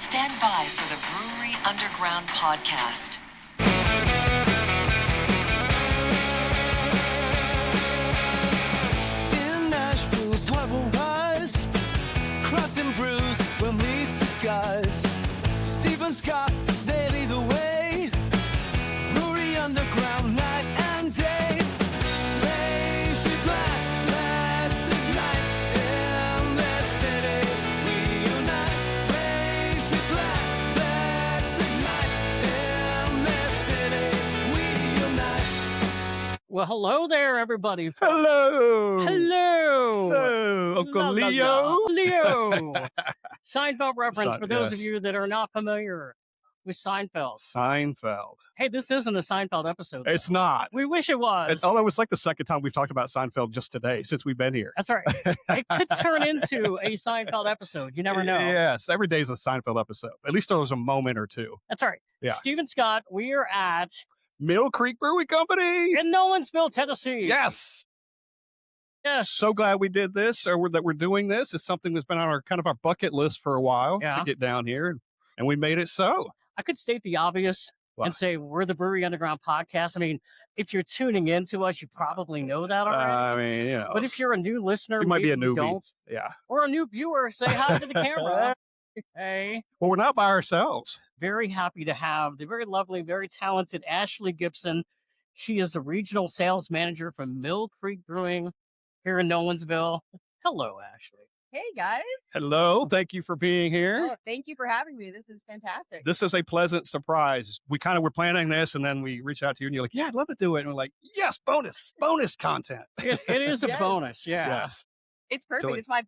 Stand by for the Brewery Underground podcast. In Nashville's harbor wise, craft and brews will meet the skies. Stephen Scott, they lead the way. Brewery Underground, night and day. Raise your glass, let's ignite. In this city, we unite. Raise your glass, let's ignite. In this city, we unite. Well, hello there, everybody. Hello. Hello. Hello, Uncle La, la, la. Leo. Leo. Seinfeld reference for those of yes. you that are not familiar with Seinfeld. Seinfeld. Hey, this isn't a Seinfeld episode. though. It's not. We wish it was. Although it's like the second time we've talked about Seinfeld just today since we've been here. That's all right. It could turn into a Seinfeld episode. You never know. Yes, every day is a Seinfeld episode. At least there was a moment or two. That's all right. Yeah. Stephen Scott, we are at Mill Creek Brewing Company. in Nolensville, Tennessee. Yes. Yes. So glad we did this, or that we're doing this. It's something that's been on our kind of our bucket list for a while Yeah. to get down here, and we made it so. I could state the obvious What? and say we're the Brewery Underground podcast. I mean, if you're tuning into us, you probably know that already. I mean, you know. But if you're a new listener, you might be a maybe you newbie. don't, Yeah. or a new viewer, say hi to the camera. Hey, Well, we're not by ourselves. very happy to have the very lovely, very talented Ashley Gibson. She is the regional sales manager for Mill Creek Brewing here in Nolensville. Hello, Ashley. Hey guys. Hello. Thank you for being here. Oh, thank you for having me. This is fantastic. This is a pleasant surprise. We kind of were planning this, and then we reach out to you, and you're like, "Yeah, I'd love to do it." And we're like, "Yes, bonus content." It is a Yes. bonus, yeah. Yes. It's perfect. Totally. It's my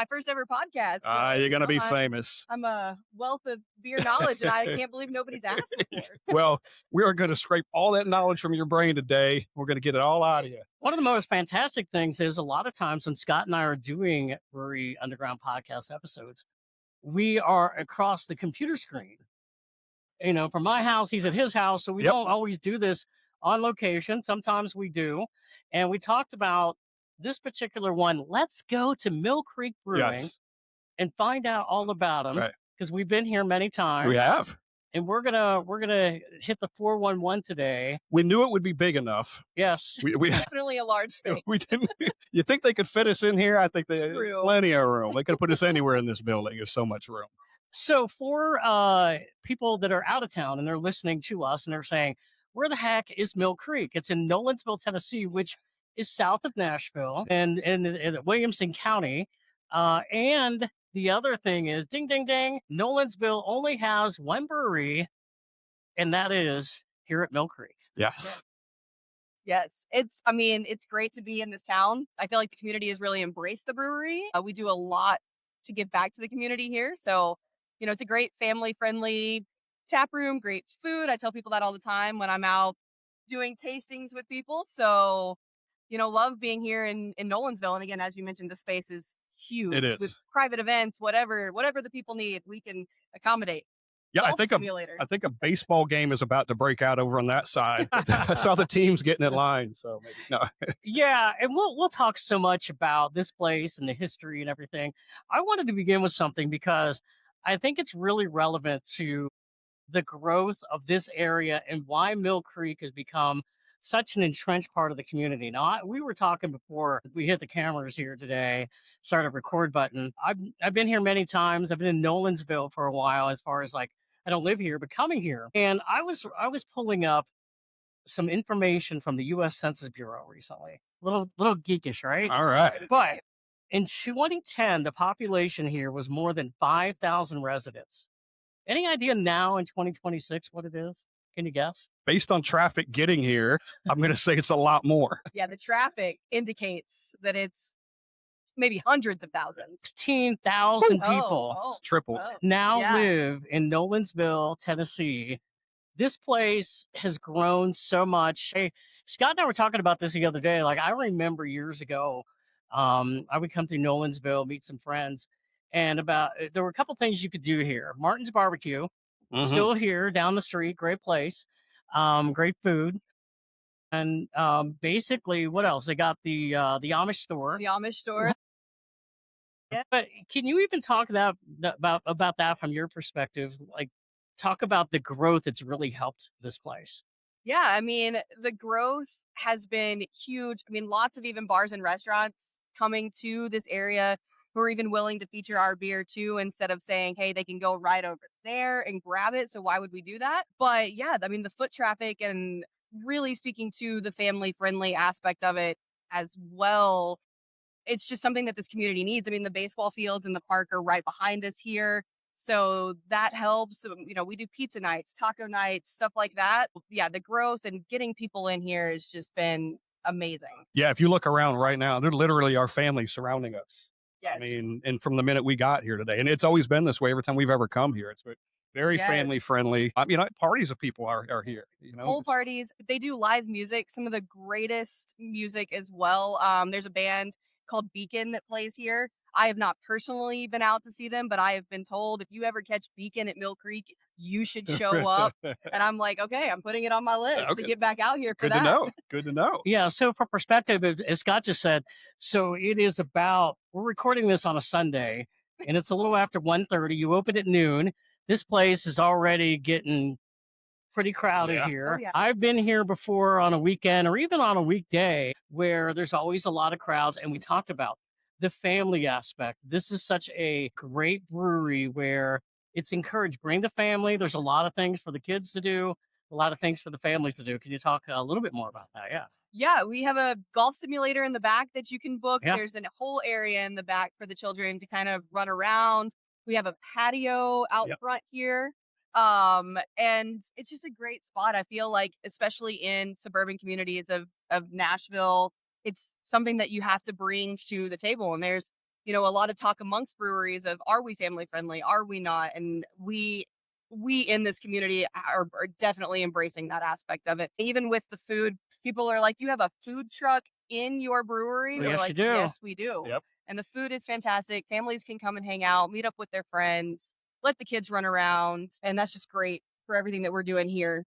first ever podcast. so, You're gonna be I'm- famous. I'm a wealth of beer knowledge, and I can't believe nobody's asked before. Well, we are going to scrape all that knowledge from your brain today. We're going to get it all out of you. One of the most fantastic things is a lot of times when Scott and I are doing Brewery Underground podcast episodes, we are across the computer screen. You know, from my house, he's at his house, so we Yep. don't always do this on location. Sometimes we do. And we talked about this particular one. Let's go to Mill Creek Brewing Yes, and find out all about them Right. because we've been here many times. we have. And we're gonna hit the 411 today. We knew it would be big enough. Yes. We Definitely a large space. we didn't. You think they could fit us in here? I think there's True. plenty of room. They could have put us anywhere in this building. There's so much room. So for people that are out of town and they're listening to us and they're saying, where the heck is Mill Creek? It's in Nolensville, Tennessee, which is south of Nashville and in Williamson County. And the other thing is, ding, ding, ding, Nolensville only has one brewery, and that is here at Mill Creek. Yes. Yes. It's great to be in this town. I feel like the community has really embraced the brewery. We do a lot to give back to the community here. So, it's a great family friendly tap room, great food. I tell people that all the time when I'm out doing tastings with people. So, love being here in Nolensville. And again, as you mentioned, the space is huge. It is. With private events, whatever the people need, we can accommodate. Yeah, I Golf think simulator. I think a baseball game is about to break out over on that side. I saw the teams getting in line, so maybe no. Yeah, and we'll talk so much about this place and the history and everything. I wanted to begin with something because I think it's really relevant to the growth of this area and why Mill Creek has become such an entrenched part of the community. Now, we were talking before we hit the cameras here today, started a record button. I've been here many times. I've been in Nolensville for a while, as far as like I don't live here, but coming here, and I was pulling up some information from the U.S. Census Bureau recently. Little geekish, right? All right. But in 2010, the population here was more than 5,000 residents. Any idea now in 2026 what it is? Can you guess? Based on traffic getting here, I'm going to say it's a lot more. Yeah, the traffic indicates that it's maybe hundreds of thousands. 16,000 people Oh, It's triple. oh. now yeah. live in Nolensville, Tennessee. This place has grown so much. Hey, Scott and I were talking about this the other day. Like, I remember years ago, I would come through Nolensville, meet some friends, and there were a couple things you could do here. Martin's Barbecue, Mhm. still here down the street, great place, great food. And basically, what else? They got the Amish store. The Amish store. Yeah, but can you even talk about that from your perspective? Like, talk about the growth that's really helped this place. Yeah, I mean, the growth has been huge. I mean, lots of even bars and restaurants coming to this area who are even willing to feature our beer too, instead of saying, hey, they can go right over there and grab it. So why would we do that? But yeah, I mean, the foot traffic and really speaking to the family friendly aspect of it as well, it's just something that this community needs. I mean, the baseball fields and the park are right behind us here. So that helps. We do pizza nights, taco nights, stuff like that. Yeah, the growth and getting people in here has just been amazing. Yeah, if you look around right now, there literally are families surrounding us. Yes. I mean, and from the minute we got here today, and it's always been this way every time we've ever come here. It's very family Yes. friendly. I mean, parties of people are here. Whole It's- parties. They do live music, some of the greatest music as well. There's a band called Beacon that plays here. I have not personally been out to see them, but I have been told if you ever catch Beacon at Mill Creek, you should show up. And I'm like, okay, I'm putting it on my list to Okay. get back out here for Good that. to know. Good to know. Yeah. So for perspective, as Scott just said, so it is about, we're recording this on a Sunday and it's a little after 1:30. You open at noon. This place is already getting pretty crowded Yeah. here. Oh, yeah. I've been here before on a weekend or even on a weekday where there's always a lot of crowds. And we talked about the family aspect. This is such a great brewery where it's encouraged. Bring the family. There's a lot of things for the kids to do, a lot of things for the families to do. Can you talk a little bit more about that? Yeah. Yeah, we have a golf simulator in the back that you can book. Yeah. There's a whole area in the back for the children to kind of run around. We have a patio out Yep. front here. And it's just a great spot. I feel like, especially in suburban communities of Nashville, it's something that you have to bring to the table. And there's, a lot of talk amongst breweries of, are we family friendly? Are we not? And we in this community are definitely embracing that aspect of it. Even with the food, people are like, you have a food truck in your brewery? Yes, We're you like, do. yes, we do. Yep. And the food is fantastic. Families can come and hang out, meet up with their friends, let the kids run around. And that's just great for everything that we're doing here.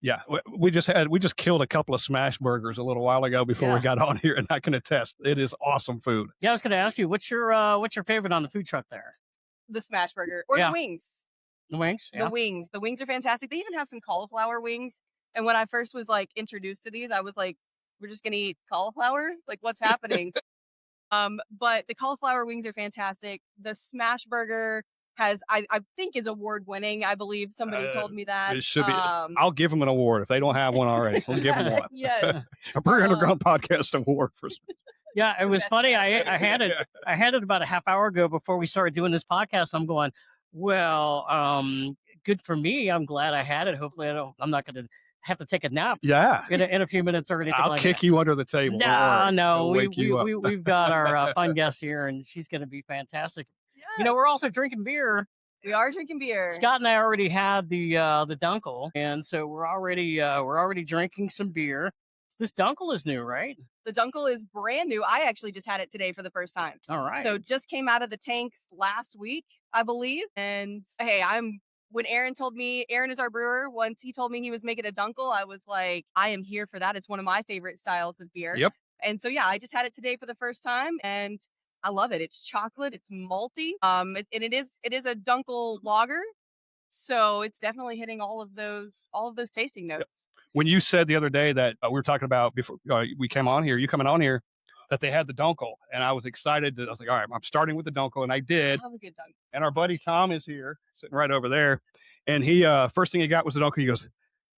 Yeah, we just killed a couple of smash burgers a little while ago before we Yeah. got on here, and I can attest it is awesome food. Yeah, I was going to ask you, what's your favorite on the food truck there? The smash burger or Yeah. the wings. The wings? Yeah. The wings are fantastic. They even have some cauliflower wings. And when I first was like introduced to these, I was like, we're just gonna eat cauliflower? Like, what's happening? But the cauliflower wings are fantastic. The smash burger I think is award winning. I believe somebody told me that. It should be. I'll give them an award if they don't have one already. We'll give them one. Yes. A Brewery Underground Podcast Award for. Yeah, it was Best funny. smash I had it. I had it about a half hour ago before we started doing this podcast. I'm going, well, good for me. I'm glad I had it. Hopefully, I'm not going to have to take a nap Yeah, in a few minutes or anything I'll like kick that. you under the table. Don't No, worry. no, I'll we, wake you up. we've got our fun guest here, and she's going to be fantastic. We're also drinking beer. We are drinking beer. Scott and I already had the Dunkel, and so we're already drinking some beer. This Dunkel is new, right? The Dunkel is brand new. I actually just had it today for the first time. All right. So just came out of the tanks last week, I believe. And hey, when Aaron is our brewer, once he told me he was making a Dunkel, I was like, I am here for that. It's one of my favorite styles of beer. Yep. And so, yeah, I just had it today for the first time and I love it. It's chocolate. It's malty. And it is a Dunkel lager. So it's definitely hitting all of those tasting notes. When you said the other day that we were talking about before we came on here, you coming on here, that they had the Dunkel, and I was excited. I was like, all right, I'm starting with the Dunkel, and I did. Have a good Dunkel. And our buddy Tom is here, sitting right over there, and he first thing he got was the Dunkel. He goes,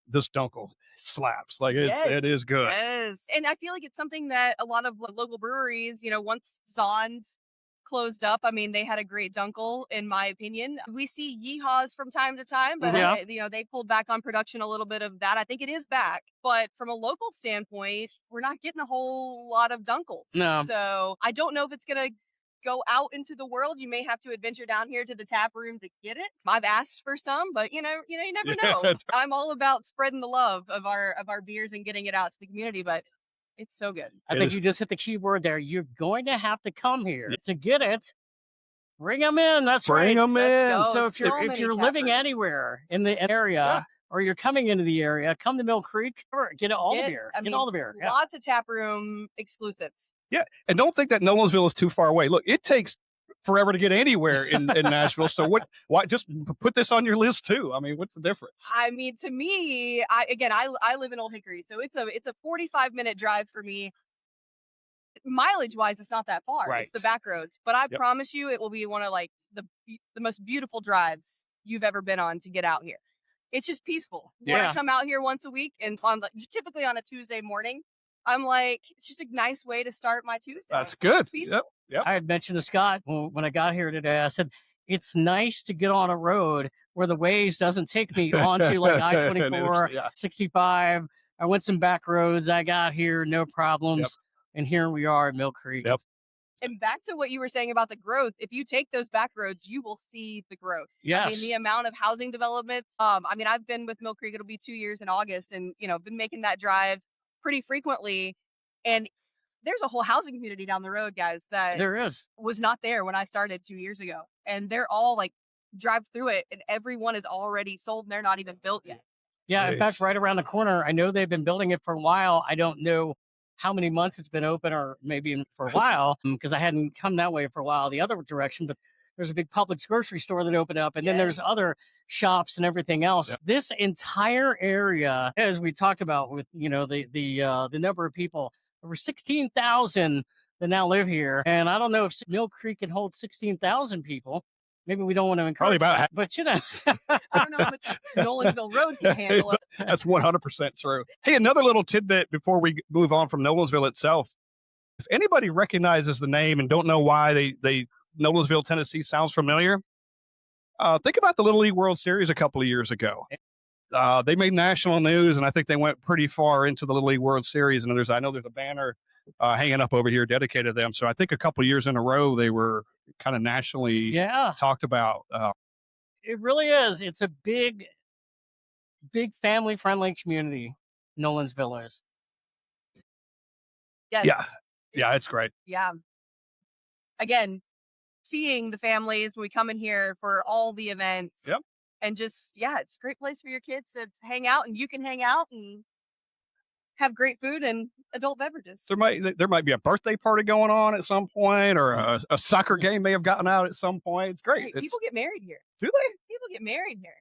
"This Dunkel slaps. Like it is good." Yes. And I feel like it's something that a lot of local breweries, once Zahn's closed up, I mean, they had a great Dunkel, in my opinion. We see Yeehaws from time to time, but Yeah. they pulled back on production a little bit of that. I think it is back. But from a local standpoint, we're not getting a whole lot of Dunkels. No. So I don't know if it's going to go out into the world. You may have to adventure down here to the tap room to get it. I've asked for some, but you never know. I'm all about spreading the love of our beers and getting it out to the community, but it's so good. I think you just hit the key word there. You're going to have to come here to get it. Bring them in. That's Bring right. them in. Let's go. So if you're living anywhere in the area or you're coming into the area, come to Mill Creek or get all the beer. Get all the beer. Yeah. Lots of tap room exclusives. Yeah, and don't think that Nolensville is too far away. Look, it takes forever to get anywhere in Nashville. So why just put this on your list too? I mean, what's the difference? I mean, to me, I live in Old Hickory, so it's a 45-minute drive for me. Mileage wise, it's not that far. Right. It's the back roads, but I Yep. promise you, it will be one of like the most beautiful drives you've ever been on to get out here. It's just peaceful. When I Yeah. come out here once a week, and typically on a Tuesday morning, I'm like, it's just a nice way to start my Tuesday. That's It's just good. peaceful. Yep. I had mentioned to Scott when I got here today, I said, it's nice to get on a road where the Waze doesn't take me onto like I-24, Yeah. 65. I went some back roads. I got here, no problems. Yep. And here we are at Mill Creek. Yep. And back to what you were saying about the growth, if you take those back roads, you will see the growth. I mean, Yes. the amount of housing developments. I mean, I've been with Mill Creek, it'll be 2 years in August, and been making that drive pretty frequently. And there's a whole housing community down the road, guys, that There is. was not there when I started 2 years ago. And they're all like drive through it, and everyone is already sold and they're not even built yet. Yeah, in fact, Jeez. right around the corner, I know they've been building it for a while. I don't know how many months it's been open, or maybe for a while, because I hadn't come that way for a while, the other direction. But there's a big Publix grocery store that opened up, and then there's Yes. other shops and everything else. Yep. This entire area, as we talked about with the number of people, over 16,000 that now live here, and I don't know if Mill Creek can hold 16,000 people. Maybe we don't want to Probably encourage about that, half. I don't know if Nolensville Road can handle it. That's 100% true. Hey, another little tidbit before we move on from Nolensville itself. If anybody recognizes the name and don't know why they Nolensville, Tennessee sounds familiar, think about the Little League World Series a couple of years ago. They made national news, and I think they went pretty far into the Little League World Series. And I know there's a banner hanging up over here dedicated to them. So I think a couple of years in a row they were kind of nationally Yeah, talked about. it really is. It's a big family-friendly community, Nolensville is. Yes. Yeah, it's great. Yeah. Again, seeing the families when we come in here for all the events. Yep. And just, it's a great place for your kids to hang out, and you can hang out and have great food and adult beverages. There might be a birthday party going on at some point, or a soccer game may have gotten out at some point. It's great. Hey, people get married here. Do they? People get married here.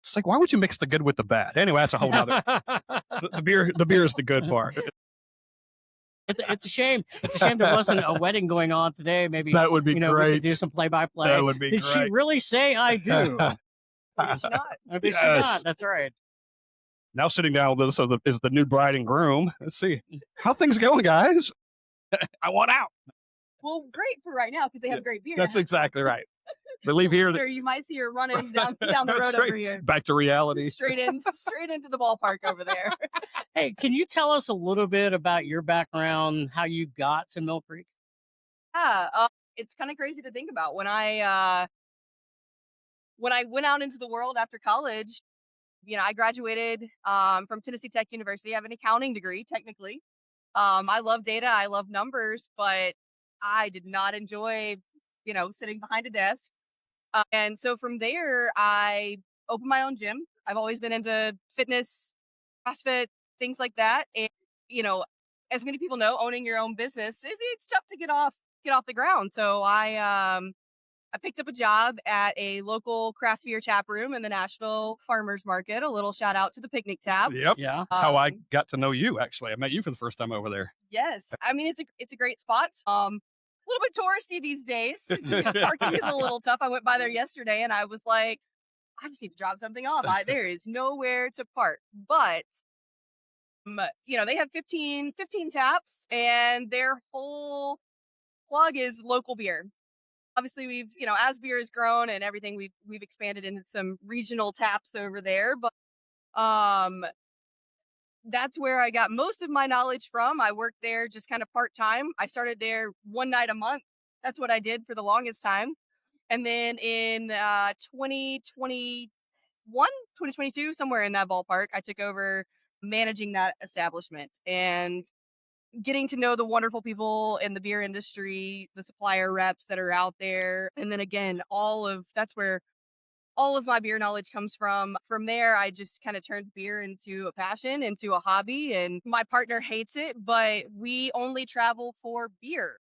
It's like, why would you mix the good with the bad? Anyway, that's a whole nother. the beer is the good part. It's a shame. It's a shame there wasn't a wedding going on today. Maybe That would be we could great. do some play-by-play. That would be Did she great. really say I do? Maybe she not. Or did she Yes. not? That's right. Now sitting down with us is the new bride and groom. Let's see how things going, guys. I want out. Well, great for right now because they have great beer. That's exactly right. They leave here. Sure, you might see her running down the That's road right. over here. Back to reality. Straight into the ballpark over there. Hey, can you tell us a little bit about your background, how you got to Mill Creek? Yeah, it's kind of crazy to think about. When I went out into the world after college, I graduated from Tennessee Tech University. I have an accounting degree, technically. I love data, I love numbers, but I did not enjoy, sitting behind a desk. And so from there, I opened my own gym. I've always been into fitness, CrossFit, things like that. And, as many people know, owning your own business, it's tough to get off the ground. So I picked up a job at a local craft beer tap room in the Nashville Farmers Market. A little shout out to the Picnic Tap. Yep. Yeah. That's how I Um, got to know you. Actually, I met you for the first time over there. Yes, I mean it's a great spot. A little bit touristy these days. Parking is a little tough. I went by there yesterday and I was like, I just need to drop something off. There is nowhere to park. But they have 15 taps, and their whole plug is local beer. Obviously, we've as beer has grown and everything, we've expanded into some regional taps over there. But that's where I got most of my knowledge from. I worked there just kind of part-time. I started there one night a month. That's what I did for the longest time. And then in 2021, 2022, somewhere in that ballpark, I took over managing that establishment and getting to know the wonderful people in the beer industry, the supplier reps that are out there. And then again, that's where all of my beer knowledge comes from. From there, I just kind of turned beer into a passion, into a hobby, and my partner hates it, but we only travel for beer.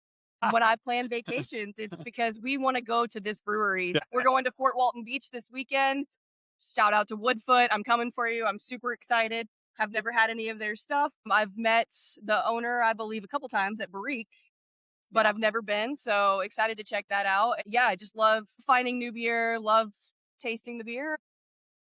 when I plan vacations, it's because we want to go to this brewery. We're going to Fort Walton Beach this weekend. Shout out to Woodfoot. I'm coming for you. I'm super excited. I've never had any of their stuff. I've met the owner, I believe, a couple times at Barrique, but I've never been. So excited to check that out. Yeah, I just love finding new beer, love tasting the beer.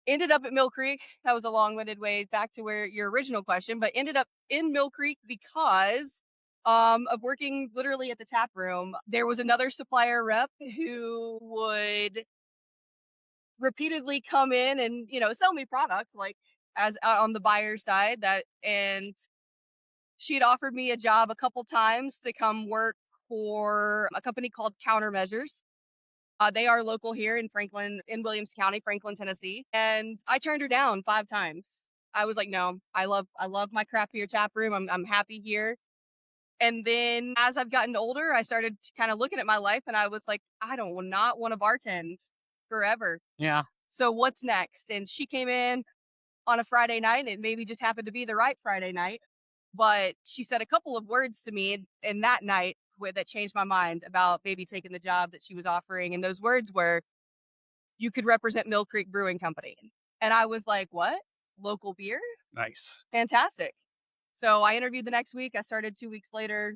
Ended up at Mill Creek. That was a long-winded way back to where your original question, but ended up in Mill Creek because of working literally at the tap room. There was another supplier rep who would repeatedly come in and, sell me products like as on the buyer side and she had offered me a job a couple times to come work for a company called Countermeasures. They are local here in Williams County, Franklin, Tennessee. And I turned her down 5 times. I was like, no, I love my craft beer tap room. I'm happy here. And then as I've gotten older, I started kind of looking at my life and I was like, I don't not want to bartend forever. Yeah. So what's next? And she came in on a Friday night and it maybe just happened to be the right Friday night. But she said a couple of words to me in that night that changed my mind about maybe taking the job that she was offering. And those words were, you could represent Mill Creek Brewing Company. And I was like, what? Local beer? Nice. Fantastic. So I interviewed the next week. I started 2 weeks later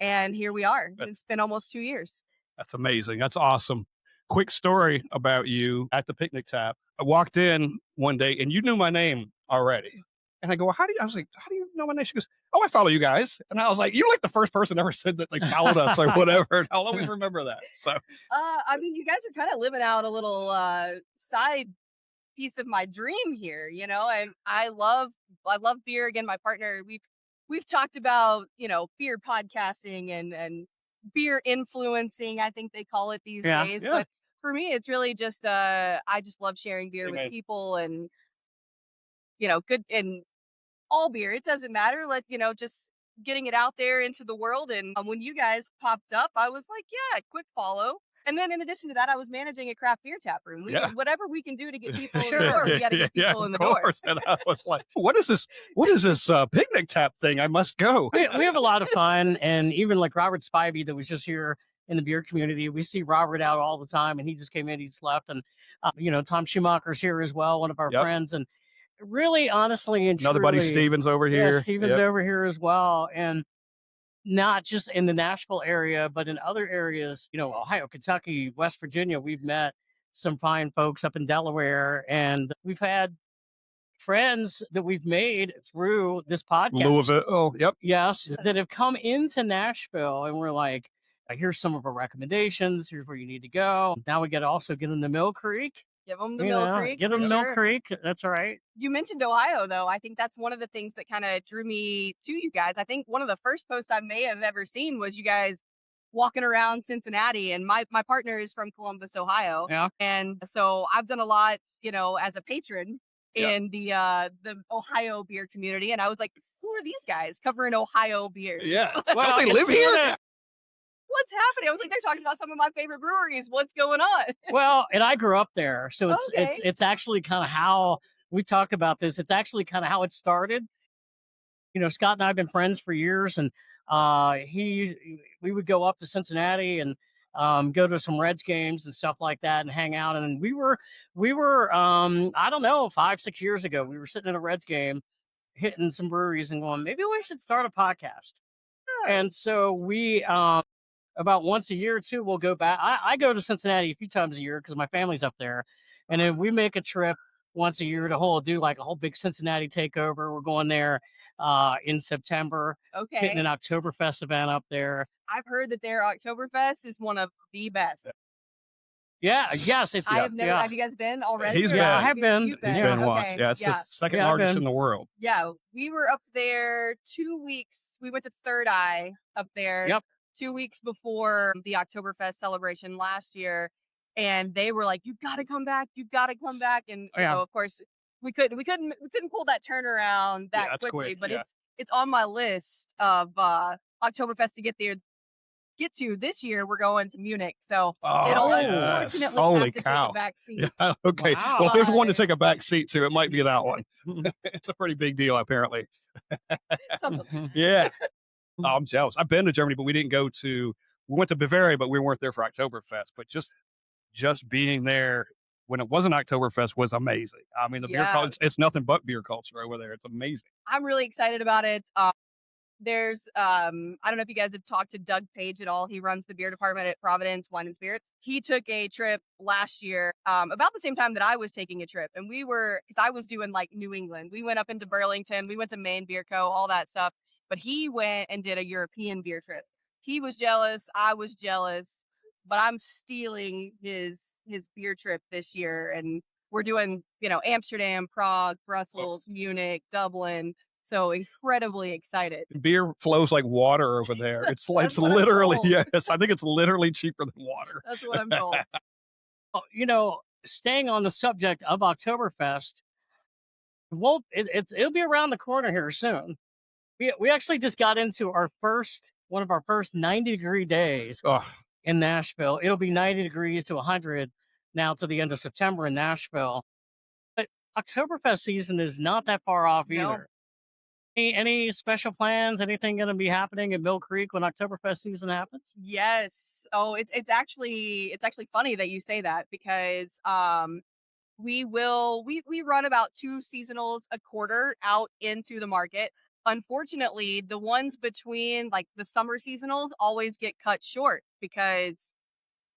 and here we are. It's been almost 2 years. That's amazing. That's awesome. Quick story about you at the picnic tap. I walked in one day and you knew my name already. And I go, I was like, how do you know my name? She goes, oh, I follow you guys. And I was like, you're like the first person ever said that, like, followed us or whatever. And I'll always remember that. So, I mean, you guys are kind of living out a little side piece of my dream here, and I love beer. Again, my partner, we've talked about, beer podcasting and beer influencing, I think they call it these days. Yeah. But for me, it's really just, I just love sharing beer with people and, good and all beer. It doesn't matter. Just getting it out there into the world. And when you guys popped up, I was like, yeah, quick follow. And then in addition to that, I was managing a craft beer tap room. Whatever we can do to get people in the door, we got to get people in the door. And I was like, what is this picnic tap thing? I must go. We have a lot of fun. And even like Robert Spivey that was just here in the beer community, we see Robert out all the time and he just came in, he just left. And, Tom Schumacher's here as well, one of our friends. And really, honestly, and another truly, buddy, Steven's over here. Yeah, Steven's over here as well. And not just in the Nashville area, but in other areas, Ohio, Kentucky, West Virginia. We've met some fine folks up in Delaware, and we've had friends that we've made through this podcast. Louisville. Oh, yep. Yes, that have come into Nashville, and we're like, here's some of our recommendations. Here's where you need to go. Now we got to also get them to Mill Creek. Give them the Mill Creek. Get them to Mill Creek. That's all right. You mentioned Ohio, though. I think that's one of the things that kind of drew me to you guys. I think one of the first posts I may have ever seen was you guys walking around Cincinnati. And my partner is from Columbus, Ohio. Yeah. And so I've done a lot, as a patron in the Ohio beer community. And I was like, who are these guys covering Ohio beers? Yeah. Well, they live here? What's happening? I was like, they're talking about some of my favorite breweries. What's going on? Well, and I grew up there. So Okay. it's actually kind of how we talked about this. It's actually kind of how it started. Scott and I have been friends for years, and we would go up to Cincinnati and go to some Reds games and stuff like that and hang out. And we were I don't know, 5-6 years ago, we were sitting in a Reds game, hitting some breweries and going, maybe we should start a podcast. And so we about once a year or two, we'll go back. I go to Cincinnati a few times a year because my family's up there. And then we make a trip once a year to do like a whole big Cincinnati takeover. We're going there in September, hitting an Oktoberfest event up there. I've heard that their Oktoberfest is one of the best. Yeah, yes. Have you guys been already? He's been. I have been. You've He's been once. Yeah, it's the second largest in the world. Yeah, we were up there 2 weeks. We went to Third Eye up there. Yep. 2 weeks before the Oktoberfest celebration last year, and they were like, "You've got to come back! You've got to come back!" And of course, we couldn't pull that turnaround that quickly. But it's on my list of Oktoberfest to get to this year. We're going to Munich, so it'll unfortunately have to take a back seat. Yeah, okay. Wow. Well, if there's one to take a back seat to, it might be that one. It's a pretty big deal, apparently. Something. Yeah. Oh, I'm jealous. I've been to Germany, but we didn't go to. We went to Bavaria, but we weren't there for Oktoberfest. But just being there when it wasn't Oktoberfest was amazing. I mean, the beer Yeah, culture, it's nothing but beer culture over there. It's amazing. I'm really excited about it. There's I don't know if you guys have talked to Doug Page at all. He runs the beer department at Providence Wine and Spirits. He took a trip last year, about the same time that I was taking a trip, and because I was doing like New England. We went up into Burlington, we went to Maine Beer Co., all that stuff. But he went and did a European beer trip. He was jealous, I was jealous, but I'm stealing his beer trip this year, and we're doing, Amsterdam, Prague, Brussels, Munich, Dublin. So incredibly excited. Beer flows like water over there. It's like That's it's what I'm literally told. yes. I think it's literally cheaper than water. That's what I'm told. Oh, staying on the subject of Oktoberfest, it'll be around the corner here soon. We actually just got into one of our first 90-degree days Oh, in Nashville. It'll be 90 degrees to 100 now to the end of September in Nashville. But Oktoberfest season is not that far off No. either. Any special plans? Anything going to be happening in Mill Creek when Oktoberfest season happens? Yes. Oh, it's actually funny that you say that, because we run about 2 seasonals a quarter out into the market. Unfortunately, the ones between like the summer seasonals always get cut short because,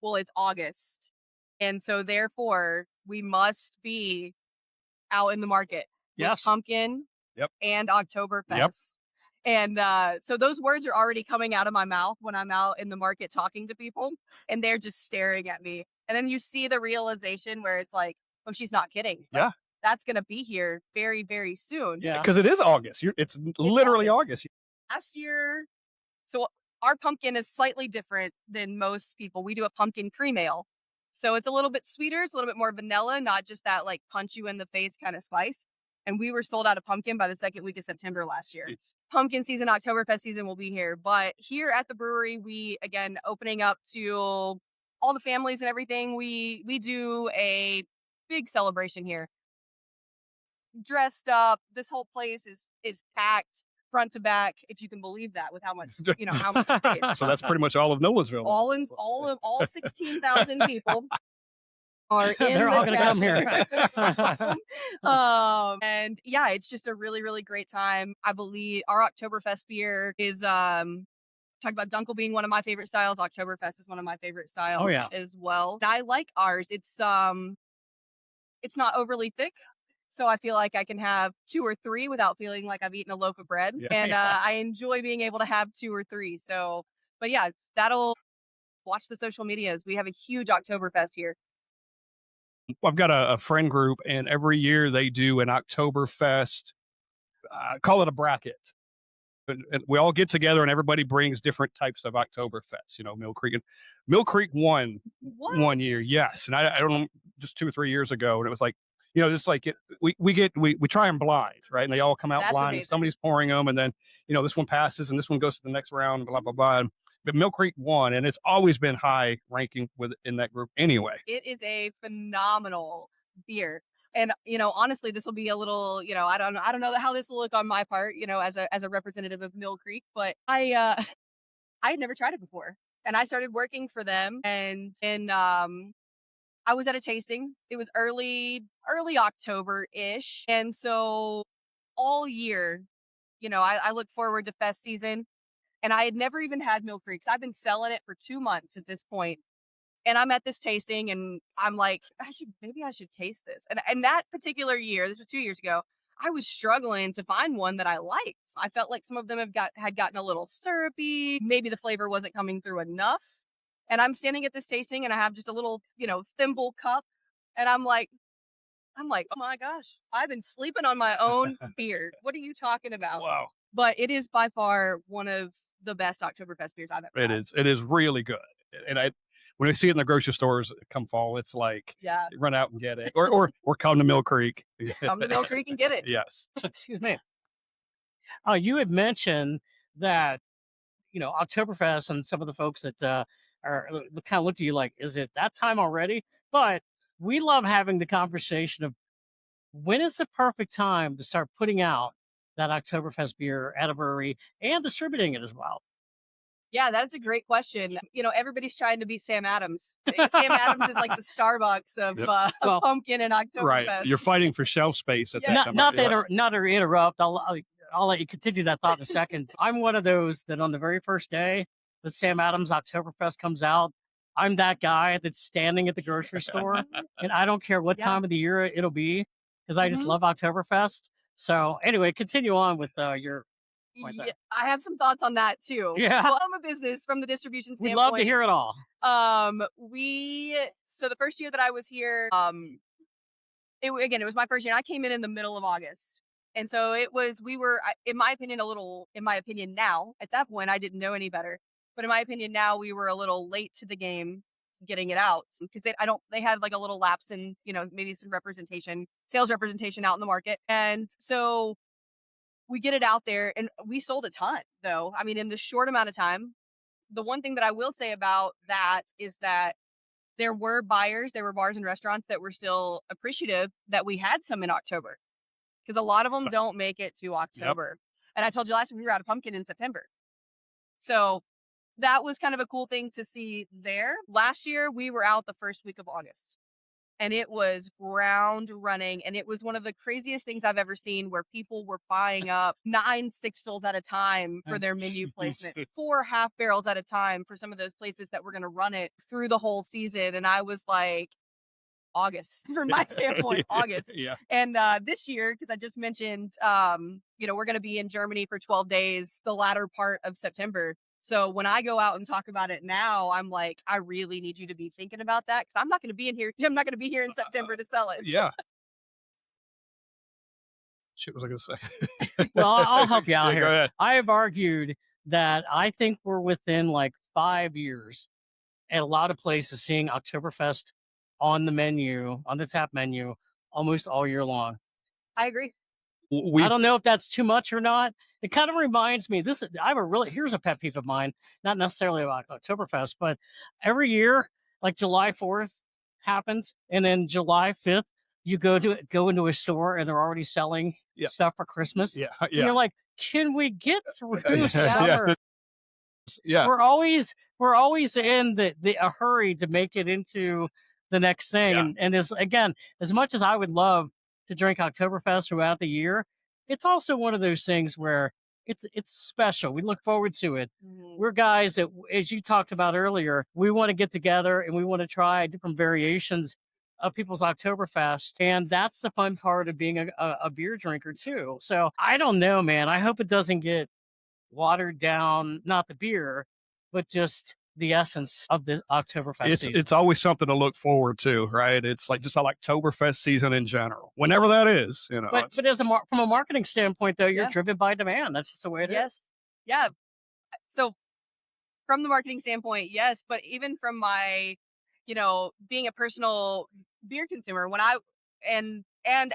well, it's August. And so therefore we must be out in the market with Yes. pumpkin Yep. and Oktoberfest. Yep. And so those words are already coming out of my mouth when I'm out in the market talking to people, and they're just staring at me. And then you see the realization where it's like, oh, she's not kidding. Like, Yeah. that's going to be here very, very soon. Yeah. because it is August. It's literally August. August. Last year, so our pumpkin is slightly different than most people. We do a pumpkin cream ale. So it's a little bit sweeter. It's a little bit more vanilla, not just that like punch you in the face kind of spice. And we were sold out of pumpkin by the second week of September last year. It's- Pumpkin season, Oktoberfest season will be here. But here at the brewery, we, again, opening up to all the families and everything, we do a big celebration here. Dressed up. This whole place is packed front to back, if you can believe that, with how much space. So that's pretty much all of Nolensville. all 16,000 people are in They're all this going to come here. and yeah, it's just a really, really great time. I believe our Oktoberfest beer is talk about Dunkel being one of my favorite styles. Oktoberfest is one of my favorite styles as well. And I like ours. It's not overly thick, so I feel like I can have 2 or 3 without feeling like I've eaten a loaf of bread. Yeah. And I enjoy being able to have 2 or 3. So, but yeah, watch the social medias. We have a huge Oktoberfest here. I've got a friend group, and every year they do an Oktoberfest. Call it a bracket. And we all get together, and everybody brings different types of Oktoberfest. Mill Creek won What? one year, yes, and I don't know, just 2 or 3 years ago, and it was like, just like we try them blind, right? And they all come out That's blind. amazing. And somebody's pouring them, and then this one passes, and this one goes to the next round, blah blah blah. But Mill Creek won, and it's always been high ranking in that group anyway. It is a phenomenal beer. And honestly, this will be a little, I don't know how this will look on my part, as a representative of Mill Creek, but I had never tried it before. And I started working for them, and I was at a tasting. It was early October-ish. And so all year, I look forward to fest season. And I had never even had Mill Creek. I've been selling it for 2 months at this point. And I'm at this tasting, and I'm like, maybe I should taste this. And that particular year, this was 2 years ago, I was struggling to find one that I liked. I felt like some of them had gotten a little syrupy. Maybe the flavor wasn't coming through enough. And I'm standing at this tasting, and I have just a little, thimble cup. And I'm like, oh my gosh, I've been sleeping on my own beer. What are you talking about? Wow, But it is by far one of the best Oktoberfest beers I've ever had. it is really good. And when I see it in the grocery stores come fall, it's like, Yeah. run out and get it, or come to Mill Creek. Come to Mill Creek and get it. Yes. Excuse me. You had mentioned that Oktoberfest and some of the folks that are kind of look at you like, is it that time already? But we love having the conversation of when is the perfect time to start putting out that Oktoberfest beer at a brewery and distributing it as well? Yeah, that's a great question. Everybody's trying to be Sam Adams. Sam Adams is like the Starbucks of Yep. Well, pumpkin and Right. Oktoberfest. You're fighting for shelf space at Yeah. that time. Not to interrupt. I'll let you continue that thought in a second. I'm one of those that on the very first day that Sam Adams Oktoberfest comes out, I'm that guy that's standing at the grocery store, and I don't care what Yeah. time of the year it'll be because I just Mhm. love Oktoberfest. So anyway, continue on with your point there. Yeah, I have some thoughts on that too. Yeah. Well, I'm a business from the distribution We'd standpoint. love to hear it all. So the first year that I was here, it was my first year. And I came in the middle of August, and so we were, in my opinion now, at that point I didn't know any better, but in my opinion now we were a little late to the game getting it out because they had like a little lapse in maybe some sales representation out in the market, and so we get it out there and we sold a ton though. I mean, in the short amount of time. The one thing that I will say about that is that there were bars and restaurants that were still appreciative that we had some in October, because a lot of them don't make it to October. And I told you last time we were out of pumpkin in September. So that was kind of a cool thing to see there. Last year we were out the first week of August, and it was ground running. And it was one of the craziest things I've ever seen, where people were buying up 9 sixtels at a time for their menu placement, 4 half barrels at a time for some of those places that were going to run it through the whole season. And I was like, August, from my standpoint, August. Yeah. And this year, because I just mentioned, we're going to be in Germany for 12 days, the latter part of September. So when I go out and talk about it now, I'm like, I really need you to be thinking about that, because I'm not going to be in here. I'm not going to be here in September to sell it. Yeah. Shit, what was I going to say? Well, I'll help you out Yeah, here. go ahead. I have argued that I think we're within like 5 years at a lot of places seeing Oktoberfest on the tap menu, almost all year long. I agree. I don't know if that's too much or not. It kind of reminds me, here's a pet peeve of mine, not necessarily about Oktoberfest, but every year, like July 4th happens, and then July 5th, you go into a store and they're already selling stuff for Christmas. Yeah. And you're like, can we get through Yeah. summer? Yeah. We're always in a hurry to make it into the next thing. Yeah. And as much as I would love to drink Oktoberfest throughout the year, it's also one of those things where it's special. We look forward to it. Mhm. We're guys that, as you talked about earlier, we want to get together and we want to try different variations of people's Oktoberfest. And that's the fun part of being a beer drinker too. So I don't know, man. I hope it doesn't get watered down, not the beer, but just the essence of the Oktoberfest season. It's always something to look forward to, right? It's like just like Oktoberfest season in general, whenever that is, But from a marketing standpoint, though, you're Yeah. driven by demand. That's just the way it is. Yes. Yeah. So from the marketing standpoint, yes, but even from my, being a personal beer consumer, and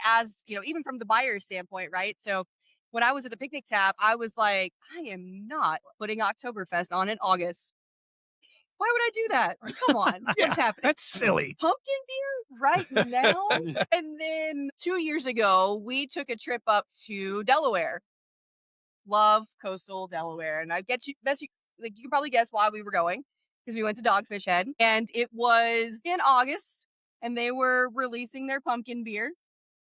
as, even from the buyer's standpoint, right? So when I was at the picnic tap, I was like, I am not putting Oktoberfest on in August. Why would I do that? Come on. Yeah, What's happening? that's silly. Pumpkin beer right now? And then 2 years ago, we took a trip up to Delaware. Love coastal Delaware. And you can probably guess why we were going, because we went to Dogfish Head, and it was in August, and they were releasing their pumpkin beer.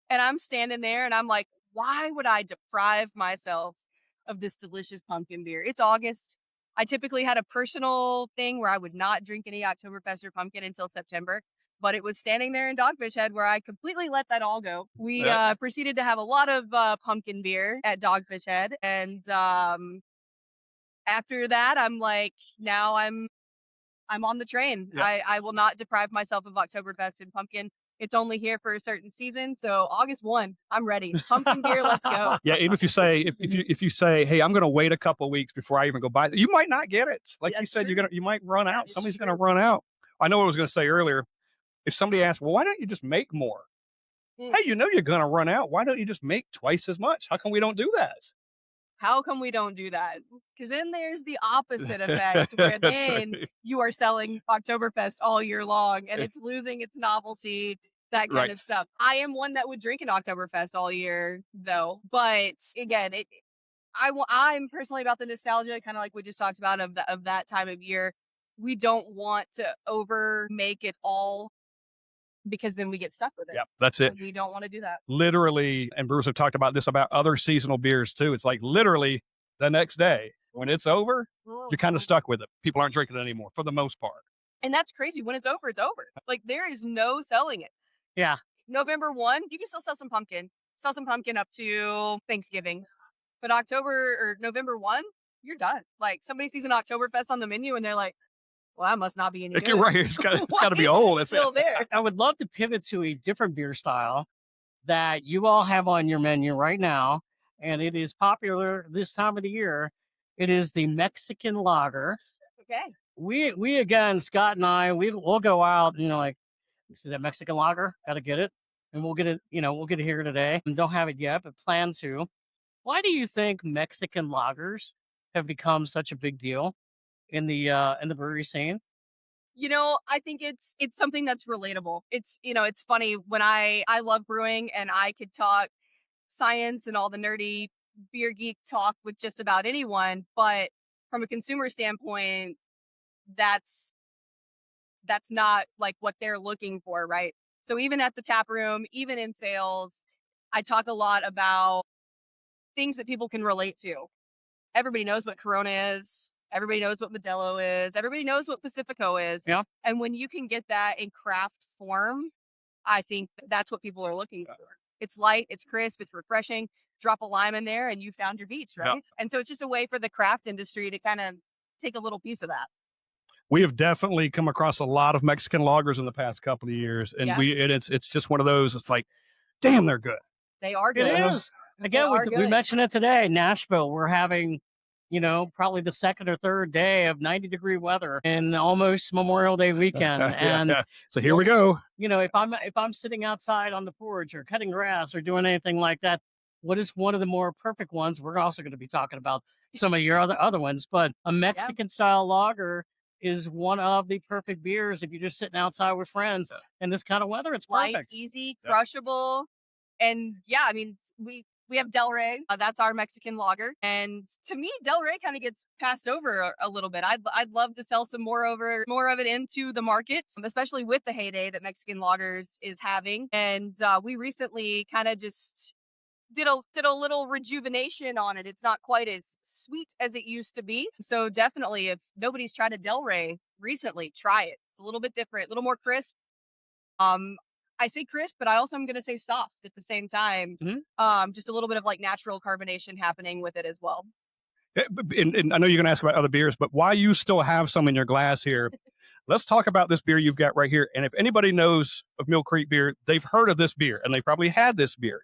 And I'm standing there and I'm like, why would I deprive myself of this delicious pumpkin beer? It's August. I typically had a personal thing where I would not drink any Oktoberfest or pumpkin until September, but it was standing there in Dogfish Head where I completely let that all go. We proceeded to have a lot of pumpkin beer at Dogfish Head, and after that, I'm like, now I'm on the train. Yeah. I will not deprive myself of Oktoberfest and pumpkin. It's only here for a certain season, so August 1, I'm ready. Pumpkin beer, let's go. Yeah, even if you say if you say, hey, I'm going to wait a couple of weeks before I even go buy it, you might not get it. Like you That's said, true. you might run out. That is Somebody's going to true. run out. I know what I was going to say earlier. If somebody asks, well, why don't you just make more? Mm. Hey, you're going to run out. Why don't you just make twice as much? How come we don't do that? How come we don't do that? Because then there's the opposite effect, where That's then right. you are selling Oktoberfest all year long, and it's losing its novelty. that kind Right. of stuff. I am one that would drink an Oktoberfest all year, though. But again, I'm personally about the nostalgia, kind of like we just talked about of that time of year. We don't want to over make it all because then we get stuck with it. Yep, that's it. And we don't want to do that. Literally, and brewers have talked about this about other seasonal beers too. It's like literally the next day when it's over, you're kind of stuck with it. People aren't drinking it anymore for the most part. And that's crazy. When it's over, it's over. Like there is no selling it. Yeah. November 1, you can still sell some pumpkin. Sell some pumpkin up to Thanksgiving. But October or November 1, you're done. Like somebody sees an Oktoberfest on the menu and they're like, well, that must not be any good. You're right. It's got to be Why old. it's still there. I would love to pivot to a different beer style that you all have on your menu right now, and it is popular this time of the year. It is the Mexican lager. Okay. We again, Scott and I, we'll go out and like, you see that Mexican lager? Got to get it, and we'll get it. We'll get it here today. And don't have it yet, but plan to. Why do you think Mexican lagers have become such a big deal in the brewery scene? I think it's something that's relatable. It's funny when I love brewing and I could talk science and all the nerdy beer geek talk with just about anyone, but from a consumer standpoint, that's not like what they're looking for, right? So even at the tap room, even in sales, I talk a lot about things that people can relate to. Everybody knows what Corona is. Everybody knows what Modelo is. Everybody knows what Pacifico is. Yeah. And when you can get that in craft form, I think that's what people are looking for. It's light, it's crisp, it's refreshing. Drop a lime in there and you found your beach, right? Yeah. And so it's just a way for the craft industry to kind of take a little piece of that. We have definitely come across a lot of Mexican lagers in the past couple of years, and Yeah. it's just one of those. It's like, damn, they're good. They are good. It is. Again, we good. mentioned it today. Nashville, we're having, probably the second or third day of 90-degree weather in almost Memorial Day weekend. And So here we go. if I'm sitting outside on the porch or cutting grass or doing anything like that, what is one of the more perfect ones? We're also going to be talking about some of your other ones, but a Mexican style lager is one of the perfect beers if you're just sitting outside with friends in this kind of weather. It's light, perfect. easy, crushable. And we have Del Rey. That's our Mexican lager. And to me, Del Rey kind of gets passed over a little bit. I'd love to sell some more of it into the market, especially with the heyday that Mexican lagers is having. And we recently kind of just did a little rejuvenation on it. It's not quite as sweet as it used to be. So definitely, if nobody's tried a Del Rey recently, try it. It's a little bit different, a little more crisp. I say crisp, but I also am going to say soft at the same time. Mm-hmm. Just a little bit of like natural carbonation happening with it as well. And I know you're going to ask about other beers, but while you still have some in your glass here, let's talk about this beer you've got right here. And if anybody knows of Mill Creek beer, they've heard of this beer and they've probably had this beer.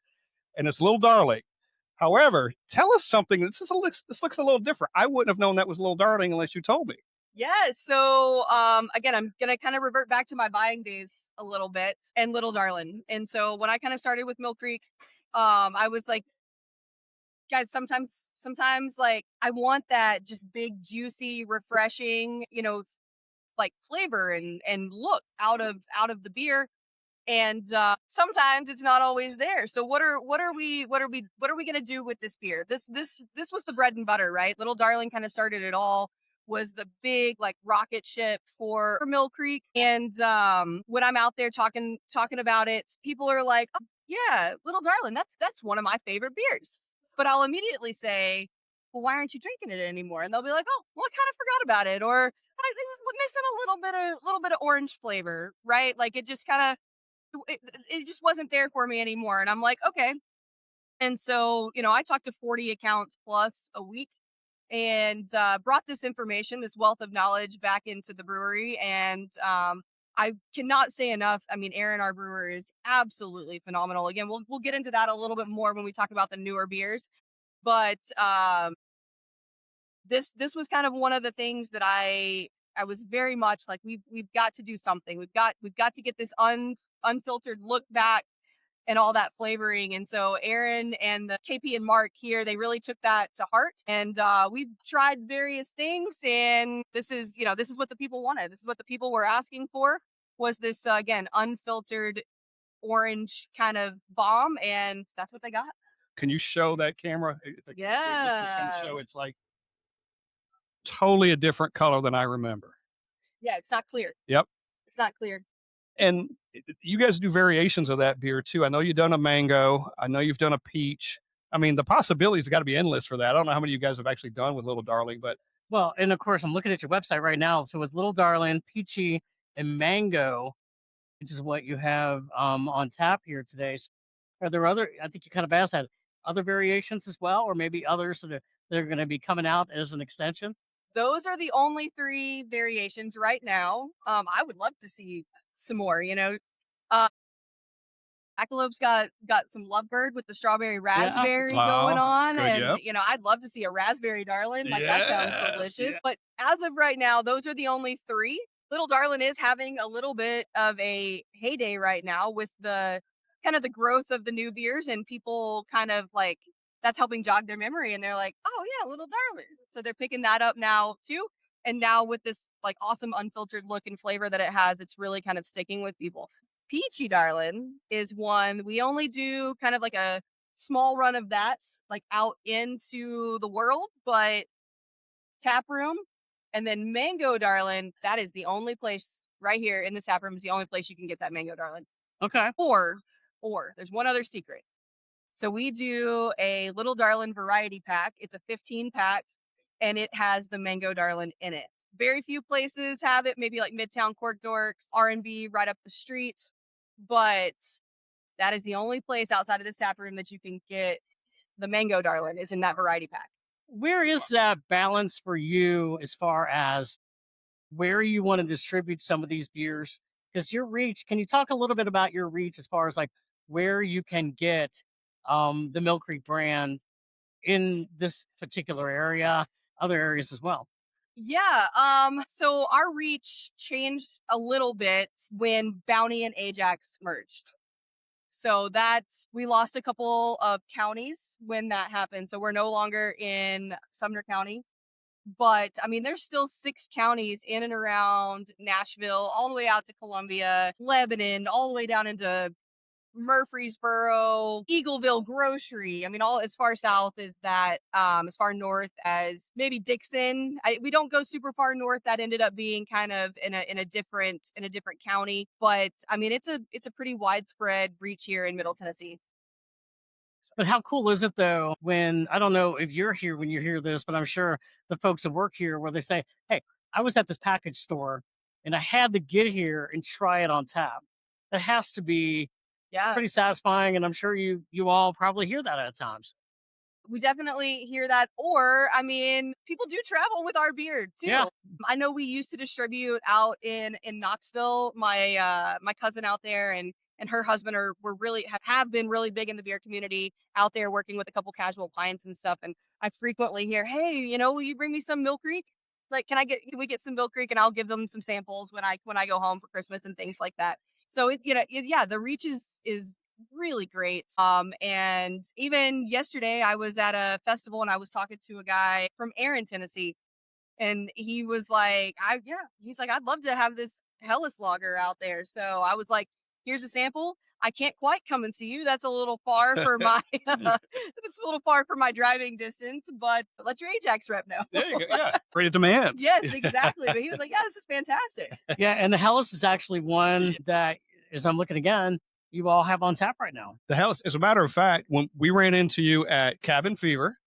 And it's Little Darling. However, tell us something. This looks a little different. I wouldn't have known that was Little Darling unless you told me. Yeah. So again, I'm gonna kind of revert back to my buying days a little bit and Little Darlin. And so when I kind of started with Mill Creek, I was like, guys, sometimes like I want that just big, juicy, refreshing, like flavor and look out of the beer. And sometimes it's not always there. So what are we gonna do with this beer? This was the bread and butter, right? Little Darling kind of started it all. Was the big like rocket ship for Mill Creek. And when I'm out there talking about it, people are like, oh, yeah, Little Darling, that's one of my favorite beers. But I'll immediately say, well, why aren't you drinking it anymore? And they'll be like, oh, well, I kind of forgot about it, or this is missing a little bit of orange flavor, right? Like it just kind of it just wasn't there for me anymore. And I'm like, okay. And so, I talked to 40 accounts plus a week and brought this information, this wealth of knowledge back into the brewery. And I cannot say enough. I mean, Aaron, our brewer, is absolutely phenomenal. Again, we'll get into that a little bit more when we talk about the newer beers. But this was kind of one of the things that I was very much like, we've got to do something. We've got to get this unfiltered look back and all that flavoring. And so Aaron and the KP and Mark here, they really took that to heart. And we've tried various things. And this is what the people wanted. This is what the people were asking for, was this, again, unfiltered orange kind of bomb, and that's what they got. Can you show that camera? Let's pretend to Yeah. show it's like totally a different color than I remember. Yeah, it's not clear. Yep. It's not clear. And you guys do variations of that beer too. I know you've done a mango. I know you've done a peach. I mean, the possibilities got to be endless for that. I don't know how many of you guys have actually done with Little Darling, but Well, and of course, I'm looking at your website right now. So it's Little Darlin, Peachy, and Mango, which is what you have on tap here today. So are there other? I think you kind of asked that, other variations as well, or maybe others that are going to be coming out as an extension. Those are the only 3 variations right now. I would love to see some more, you know. Jackalopes got some Lovebird with the strawberry raspberry going on, good, and yep. you know, I'd love to see a raspberry Darlin. Like that sounds Yes, delicious. yeah. But as of right now, those are the only 3. Little Darlin is having a little bit of a heyday right now with the kind of the growth of the new beers, and people kind of like that's helping jog their memory, and they're like, oh yeah, Little Darlin. So they're picking that up now too. And now with this like awesome unfiltered look and flavor that it has, it's really kind of sticking with people. Peachy Darlin is one we only do kind of like a small run of that, like out into the world, but tap room. And then Mango Darlin, that is the only place right here in the tap room is the only place you can get that Mango Darlin. Okay. Or there's one other secret. So we do a Little Darlin variety pack. It's a 15 pack, and it has the Mango Darlin in it. Very few places have it, maybe like Midtown Cork Dorks, R&B right up the street. But that is the only place outside of this tap room that you can get the Mango Darlin is in that variety pack. Where is that balance for you as far as where you want to distribute some of these beers? Because your reach, can you talk a little bit about your reach as far as like where you can get the Mill Creek brand in this particular area, other areas as well? Yeah, so our reach changed a little bit when Bounty and Ajax merged. So we lost a couple of counties when that happened. So we're no longer in Sumner County. But I mean, there's still 6 counties in and around Nashville, all the way out to Columbia, Lebanon, all the way down into Murfreesboro, Eagleville Grocery. I mean, all as far south as that, as far north as maybe Dixon. We don't go super far north. That ended up being kind of in a different county. But I mean, it's a pretty widespread reach here in Middle Tennessee. But how cool is it though when I don't know if you're here when you hear this, but I'm sure the folks that work here where they say, "Hey, I was at this package store and I had to get here and try it on tap." That has to be Yeah. pretty satisfying, and I'm sure you all probably hear that at times. We definitely hear that. Or, I mean, people do travel with our beer too. Yeah. I know we used to distribute out in Knoxville. My cousin out there and her husband have been really big in the beer community out there working with a couple casual pints and stuff. And I frequently hear, hey, you know, will you bring me some Mill Creek? Like, can we get some Mill Creek, and I'll give them some samples when I go home for Christmas and things like that. So the reach is really great. And even yesterday I was at a festival and I was talking to a guy from Aaron, Tennessee, and he was like, he's like, I'd love to have this Hellas lager out there. So I was like, here's a sample. I can't quite come and see you. That's a little far for my it's a little far for my driving distance, but let your Ajax rep know. there you go. Yeah, great demand. Yes, exactly. But he was like, yeah, this is fantastic. Yeah, and the Hellas is actually one that, as I'm looking again, you all have on tap right now. The hell, as a matter of fact, when we ran into you at Cabin Fever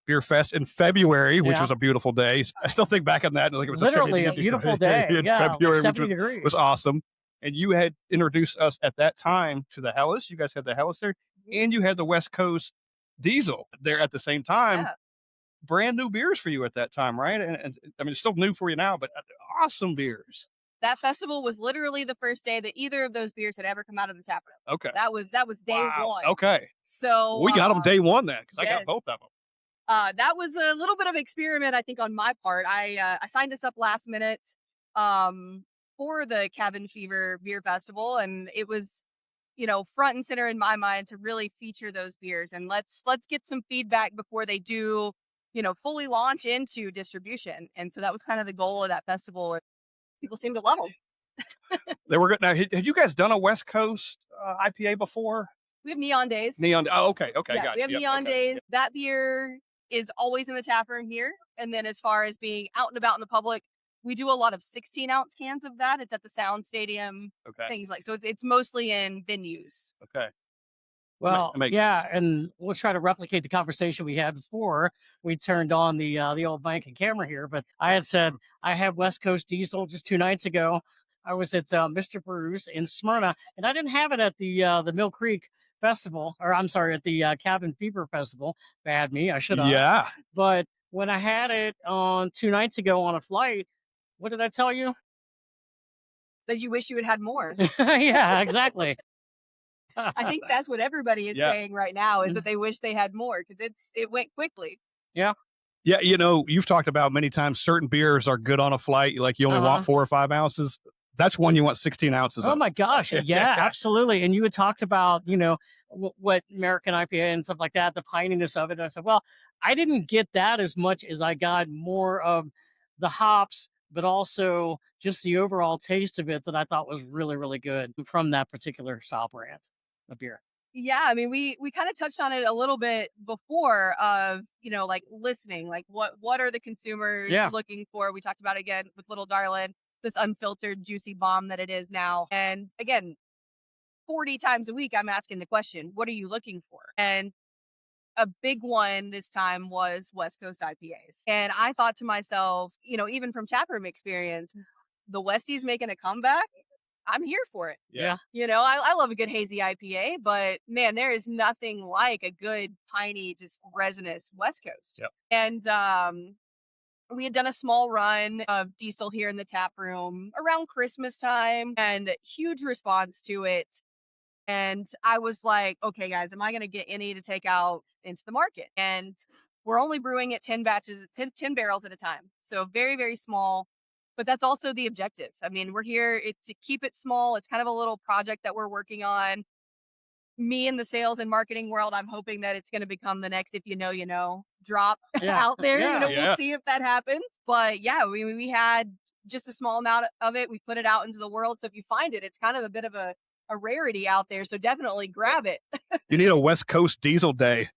Beer Fest in February, which Yeah. was a beautiful day. I still think back on that. Like it was Literally a 70 beautiful day. in Yeah, February, like which 70 degrees. was awesome. And you had introduced us at that time to the Hellas. You guys had the Hellas there, and you had the West Coast Diesel there at the same time. Yeah. Brand new beers for you at that time, right? And I mean, it's still new for you now, but awesome beers. That festival was literally the first day that either of those beers had ever come out of the tap room. Okay. That was day Wow. one. Okay. So We got them day one then, because I yes. got both of them. That was a little bit of experiment, I think, on my part. I signed us up last minute for the Cabin Fever Beer Festival, and it was, front and center in my mind to really feature those beers, and let's get some feedback before they do, fully launch into distribution. And so that was kind of the goal of that festival. People seem to love them. They were good. Now, had you guys done a West Coast IPA before? We have Neon Days. Neon. Oh, okay. Yeah, Gotcha. we have Yep, Neon okay. Days. That beer is always in the tap room here. And then as far as being out and about in the public, we do a lot of 16-ounce cans of that. It's at the Sound Stadium, Okay. things like so. It's mostly in venues. Okay. Well, That makes- yeah, and we'll try to replicate the conversation we had before we turned on the old mic and camera here. But I had said I had West Coast Diesel just 2 nights ago. I was at Mr. Brews in Smyrna, and I didn't have it at the Mill Creek Festival, or I'm sorry, at the Cabin Fever Festival. Bad me, I should have. Yeah. But when I had it on 2 nights ago on a flight, what did I tell you? That you wish you had had more. Yeah, exactly. I think that's what everybody is Yeah. saying right now is that they wish they had more because it went quickly. Yeah, you've talked about many times certain beers are good on a flight. Like you only Uh-huh. want 4 or 5 ounces. That's one you want 16 ounces Oh of. my gosh. Yeah, absolutely. And you had talked about, what American IPA and stuff like that, the pininess of it. And I said, well, I didn't get that as much as I got more of the hops, but also just the overall taste of it that I thought was really, really good from that particular style brand of beer. Yeah, I mean, we kind of touched on it a little bit before of, like listening, like what are the consumers Yeah. looking for? We talked about again with Little Darlin, this unfiltered juicy bomb that it is now. And again, 40 times a week, I'm asking the question, what are you looking for? And a big one this time was West Coast IPAs. And I thought to myself, even from taproom experience, the Westies making a comeback. I'm here for it. Yeah. I love a good hazy IPA, but man, there is nothing like a good piney, just resinous West Coast. Yep. And we had done a small run of diesel here in the tap room around Christmas time and huge response to it. And I was like, okay, guys, am I going to get any to take out into the market? And we're only brewing at 10 barrels at a time. So very, very small. But that's also the objective. I mean, we're here to keep it small. It's kind of a little project that we're working on. Me in the sales and marketing world, I'm hoping that it's going to become the next, if you know, drop out there. Yeah. We'll see if that happens. But yeah, we had just a small amount of it. We put it out into the world. So if you find it, it's kind of a bit of a rarity out there. So definitely grab it. You need a West Coast Diesel Day.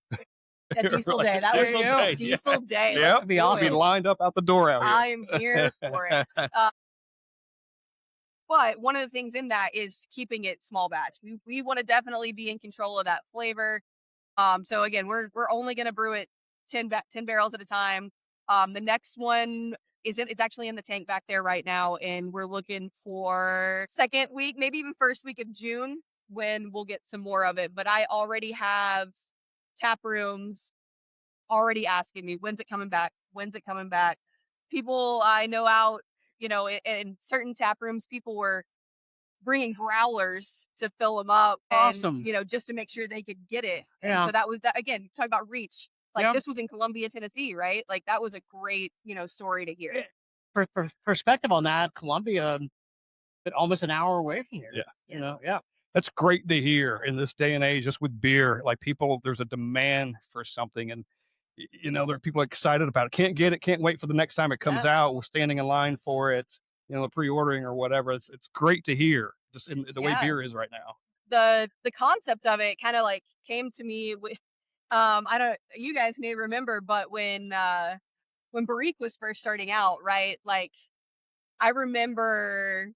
A diesel Right. day. That Diesel was day, diesel day. Yeah. Let's Be do awesome. Be it. lined up out the door out here. I'm here for it. But one of the things in that is keeping it small batch. We want to definitely be in control of that flavor. So again, we're only going to brew it 10 barrels at a time. The next one it's actually in the tank back there right now, and we're looking for second week, maybe even first week of June when we'll get some more of it. But I already have tap rooms already asking me, when's it coming back? When's it coming back? People I know out, in certain tap rooms, people were bringing growlers to fill them up. Awesome. And, just to make sure they could get it. Yeah. And so that was, again, talk about reach. Like Yep. this was in Columbia, Tennessee, right? Like that was a great, story to hear. For perspective on that, Columbia, but almost an hour away from here. Yeah. Yeah. That's great to hear in this day and age, just with beer. Like there's a demand for something, and there are people excited about it. Can't get it, can't wait for the next time it comes out. We're standing in line for it, pre-ordering or whatever. It's great to hear just in the way beer is right now. The concept of it kind of like came to me with you guys may remember, but when Barrique was first starting out, right? Like I remember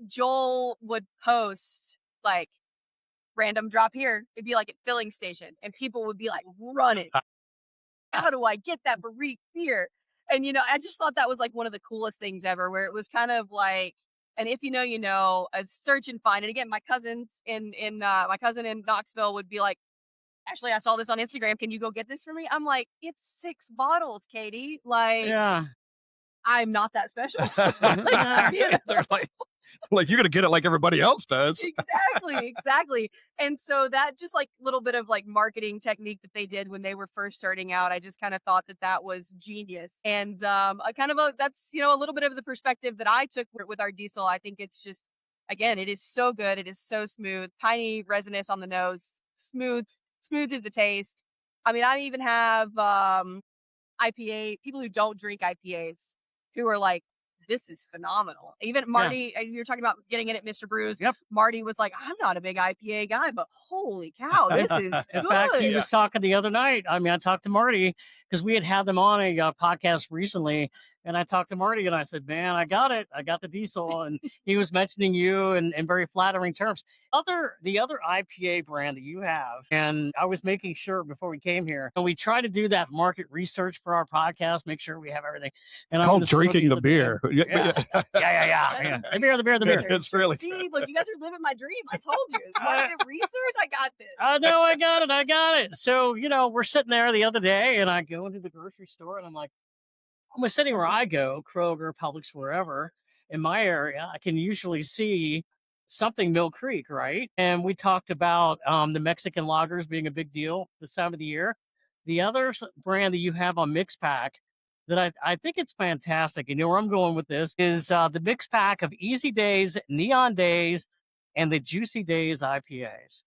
Joel would post like random drop here. It'd be like at filling station and people would be like running. How do I get that Barrique beer? And I just thought that was like one of the coolest things ever, where it was kind of like, and if you know, a search and find. And again, my cousins my cousin in Knoxville would be like, Ashley, I saw this on Instagram. Can you go get this for me? I'm like, it's 6 bottles, Katie. Like, Yeah. I'm not that special. They're like you're gonna get it like everybody else does. Exactly. And so that just like little bit of like marketing technique that they did when they were first starting out, I just kind of thought that was genius. And that's a little bit of the perspective that I took with our diesel. I think it's just, again, it is so good. It is so smooth, piney resinous on the nose, smooth to the taste. I mean, I even have IPA people who don't drink IPAs who are like, this is phenomenal. Even Marty, you were talking about getting it at Mr. Brew's. Yep. Marty was like, I'm not a big IPA guy, but holy cow, this is In good. fact, he was talking the other night. I mean, I talked to Marty because we had them on a podcast recently. And I talked to Marty and I said, man, I got it. I got the diesel. And he was mentioning you in very flattering terms. The other IPA brand that you have, and I was making sure before we came here, and we try to do that market research for our podcast, make sure we have everything. And It's called drinking the beer. Yeah. That's The beer. It's really See, look, you guys are living my dream. I told you. Market research, I got this. I know, I got it. So, we're sitting there the other day and I go into the grocery store and I'm like, I'm sitting where I go, Kroger, Publix, wherever, in my area, I can usually see something Mill Creek, right? And we talked about the Mexican lagers being a big deal this time of the year. The other brand that you have on Mix Pack that I think it's fantastic, you know where I'm going with this, is the Mix Pack of Easy Days, Neon Days, and the Juicy Days IPAs.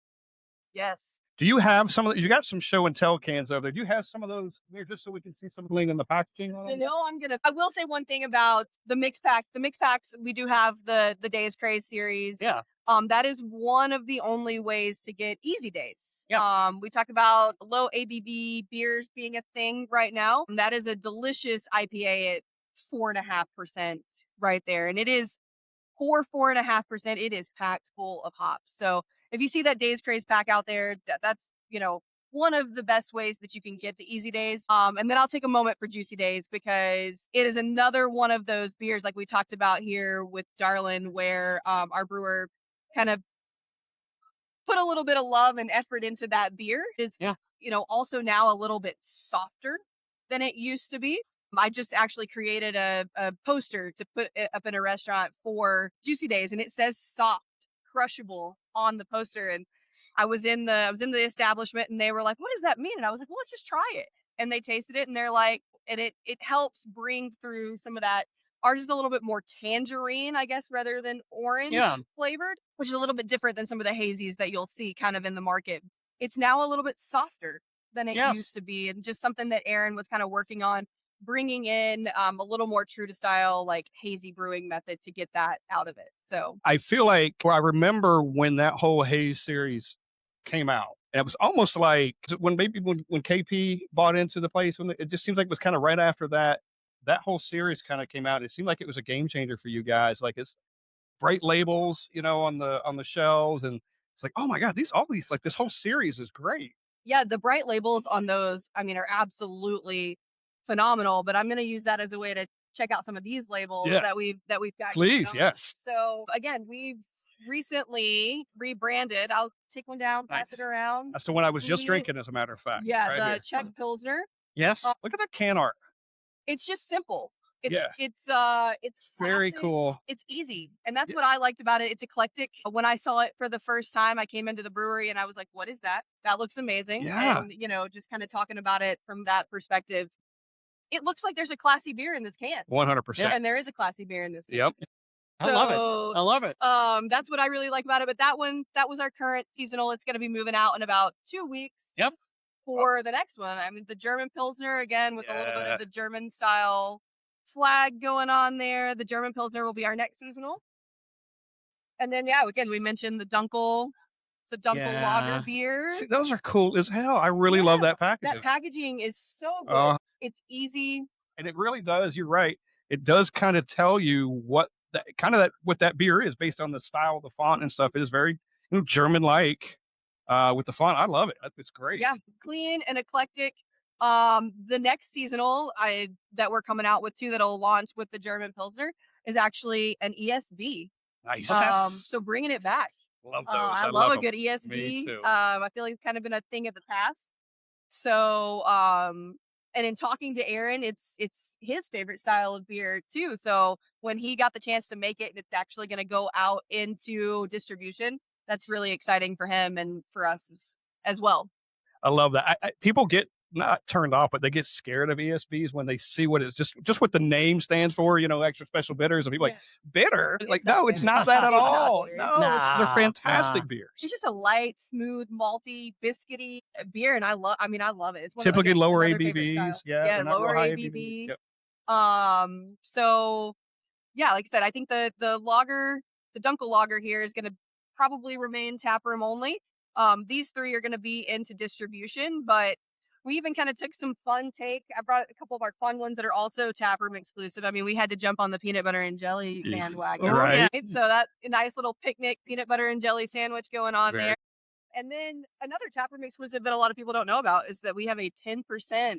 Yes. Do you have some of you got some show and tell cans over there? Do you have some of those there just so we can see something in the packaging on them? I will say one thing about the mix pack. The mix packs, we do have the Days Craze series. Yeah. That is one of the only ways to get Easy Days. Yeah. We talk about low ABV beers being a thing right now. That is a delicious IPA at 4.5% right there. And it is 4.5%. It is packed full of hops. So if you see that Days Craze pack out there, that's, one of the best ways that you can get the Easy Days. And then I'll take a moment for Juicy Days because it is another one of those beers like we talked about here with Darlin, where our brewer kind of put a little bit of love and effort into that beer. It is, also now a little bit softer than it used to be. I just actually created a poster to put up in a restaurant for Juicy Days, and it says soft, crushable on the poster. And I was in the establishment and they were like, what does that mean? And I was like, well, let's just try it. And they tasted it and they're like, and it helps bring through some of that. Ours is a little bit more tangerine, I guess, rather than orange flavored, which is a little bit different than some of the hazies that you'll see kind of in the market. It's now a little bit softer than it used to be, and just something that Aaron was kind of working on, bringing in a little more true to style, like hazy brewing method to get that out of it. So I feel like I remember when that whole haze series came out. And it was almost like when KP bought into the place, it just seems like it was kind of right after that whole series kind of came out. It seemed like it was a game changer for you guys. Like it's bright labels, on the shelves, and it's like, oh my God, all these like this whole series is great. Yeah, the bright labels on those, are absolutely phenomenal. But I'm going to use that as a way to check out some of these labels that we've got. Please, yes. So again, we've recently rebranded. I'll take one down, pass it around. That's the one I was just drinking, as a matter of fact. Yeah, right the here. Czech Pilsner. Yes. Look at that can art. It's just simple. It's very classic. cool. It's easy. And that's what I liked about it. It's eclectic. When I saw it for the first time, I came into the brewery and I was like, what is that? That looks amazing. Yeah. And, just kind of talking about it from that perspective. It looks like there's a classy beer in this can. 100%. And there is a classy beer in this can. Yep. I love it. That's what I really like about it. But that was our current seasonal. It's going to be moving out in about 2 weeks. Yep. For the next one. The German Pilsner, again, with a little bit of the German style flag going on there. The German Pilsner will be our next seasonal. And then, again, we mentioned the Dunkel lager beer. See, those are cool as hell. I really love that packaging. That packaging is so good. It's easy. And it really does. You're right. It does kind of tell you what that beer is based on the style of the font and stuff. It is very German-like with the font. I love it. It's great. Yeah, clean and eclectic. The next seasonal that we're coming out with too, that'll launch with the German Pilsner, is actually an ESB. Nice. So bringing it back. Love those. I love a them. good ESB. Me too. I feel like it's kind of been a thing of the past. So, and in talking to Aaron, it's his favorite style of beer too. So when he got the chance to make it, and it's actually going to go out into distribution, that's really exciting for him and for us as well. I love that. People get not turned off, but they get scared of ESBs when they see what it's just what the name stands for, extra special bitters. And people like, bitter? Like, no, it's not that at all. No, they're fantastic beers. It's just a light, smooth, malty, biscuity beer. And I love it. It's typically lower another favorite ABVs. style. Yeah, lower high ABV. Yep. So yeah, like I said, I think the Dunkel lager here is going to probably remain taproom only. These three are going to be into distribution, but we even kind of took some fun take. I brought a couple of our fun ones that are also taproom exclusive. I mean, we had to jump on the peanut butter and jelly bandwagon, Oh, yeah. right? So that a nice little picnic peanut butter and jelly sandwich going on Very- there. And then another taproom exclusive that a lot of people don't know about is that we have a 10%